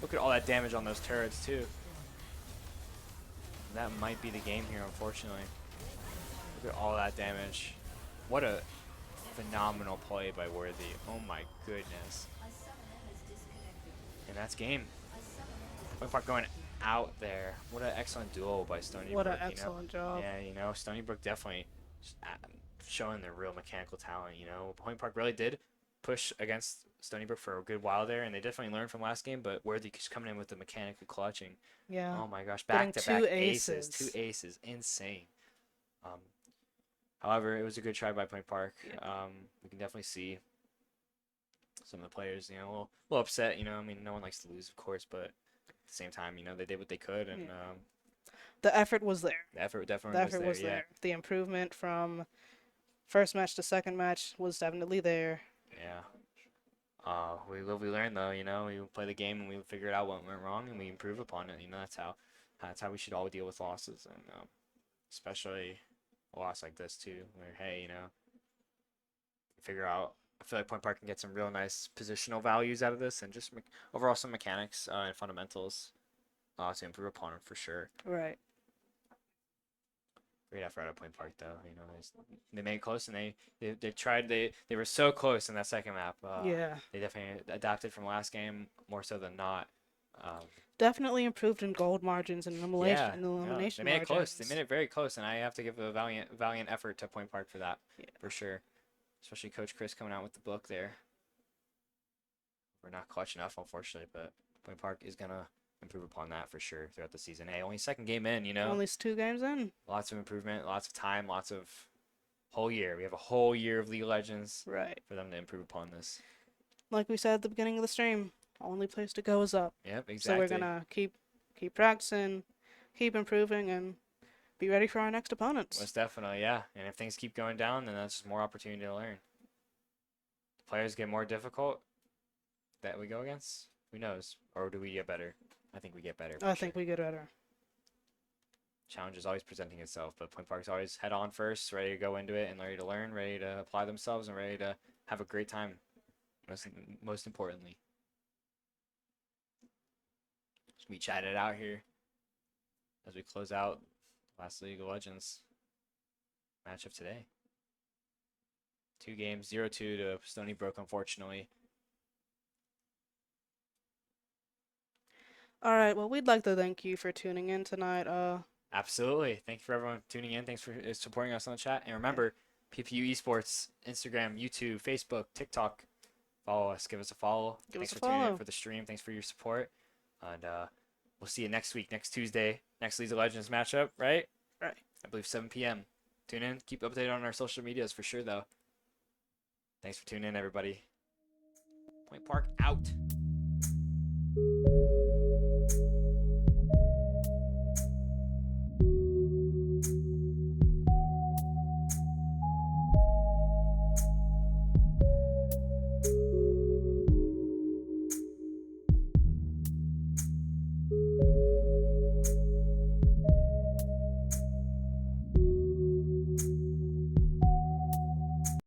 Look at all that damage on those turrets too. That might be the game here, unfortunately. Look at all that damage. What a phenomenal play by Worthy. Oh my goodness. And that's game. Point Park going out there. What an excellent duel by Stony What Brook. an excellent job. Yeah, you know, Stony Brook definitely just showing their real mechanical talent. You know, Point Park really did push against Stony Brook for a good while there, and they definitely learned from last game. But Worthy just coming in with the mechanical clutching. Yeah. Oh my gosh, Getting back to back 2 aces, aces. 2 aces, insane. However, it was a good try by Point Park. We can definitely see some of the players, you know, a little upset. You know, I mean, no one likes to lose, of course, but at the same time, you know, they did what they could, and The effort was there. the effort definitely The effort was yeah. there. The improvement from first match to second match was definitely there. Yeah. We learn though, you know, we play the game and we figure out what went wrong and we improve upon it. You know, that's how we should all deal with losses, and especially a loss like this too, where hey, you know, figure out. I feel like Point Park can get some real nice positional values out of this, and just overall some mechanics and fundamentals to improve upon it for sure. Right. Great effort out of Point Park, though. You know, they made it close, and they tried. They were so close in that second map. Yeah. They definitely adapted from last game more so than not. Definitely improved in gold margins and elimination, Yeah, in the elimination they made it close. margins. They made it very close, and I have to give a valiant effort to Point Park for that, Yeah. for sure. Especially Coach Chris coming out with the book there. We're not clutch enough, unfortunately, but Point Park is gonna improve upon that for sure throughout the season. Hey, only second game in, you know. Only 2 games in. Lots of improvement, lots of time, lots of whole year. We have a whole year of League of Legends Right. for them to improve upon this. Like we said at the beginning of the stream, only place to go is up. Yep, exactly. So we're gonna keep practicing, keep improving, and be ready for our next opponents. Most definitely, yeah. And if things keep going down, then that's just more opportunity to learn. The players get more difficult that we go against. Who knows? Or do we get better? I think we get better. I think we get better. Challenge is always presenting itself, but Point Park's always head on first, ready to go into it and ready to learn, ready to apply themselves, and ready to have a great time. Most importantly. We chatted out here as we close out last League of Legends match of today. 2 games, 0-2 to Stony Brook, unfortunately. All right. Well, we'd like to thank you for tuning in tonight. Absolutely. Thank you for everyone tuning in. Thanks for supporting us on the chat. And remember, PPU Esports, Instagram, YouTube, Facebook, TikTok. Follow us. Give us a follow. Give Thanks us a for tuning in follow. for the stream. Thanks for your support. And we'll see you next week, next Tuesday, next League of Legends matchup, right? Right. I believe 7 p.m. Tune in. Keep updated on our social medias for sure, though. Thanks for tuning in, everybody. Point Park out.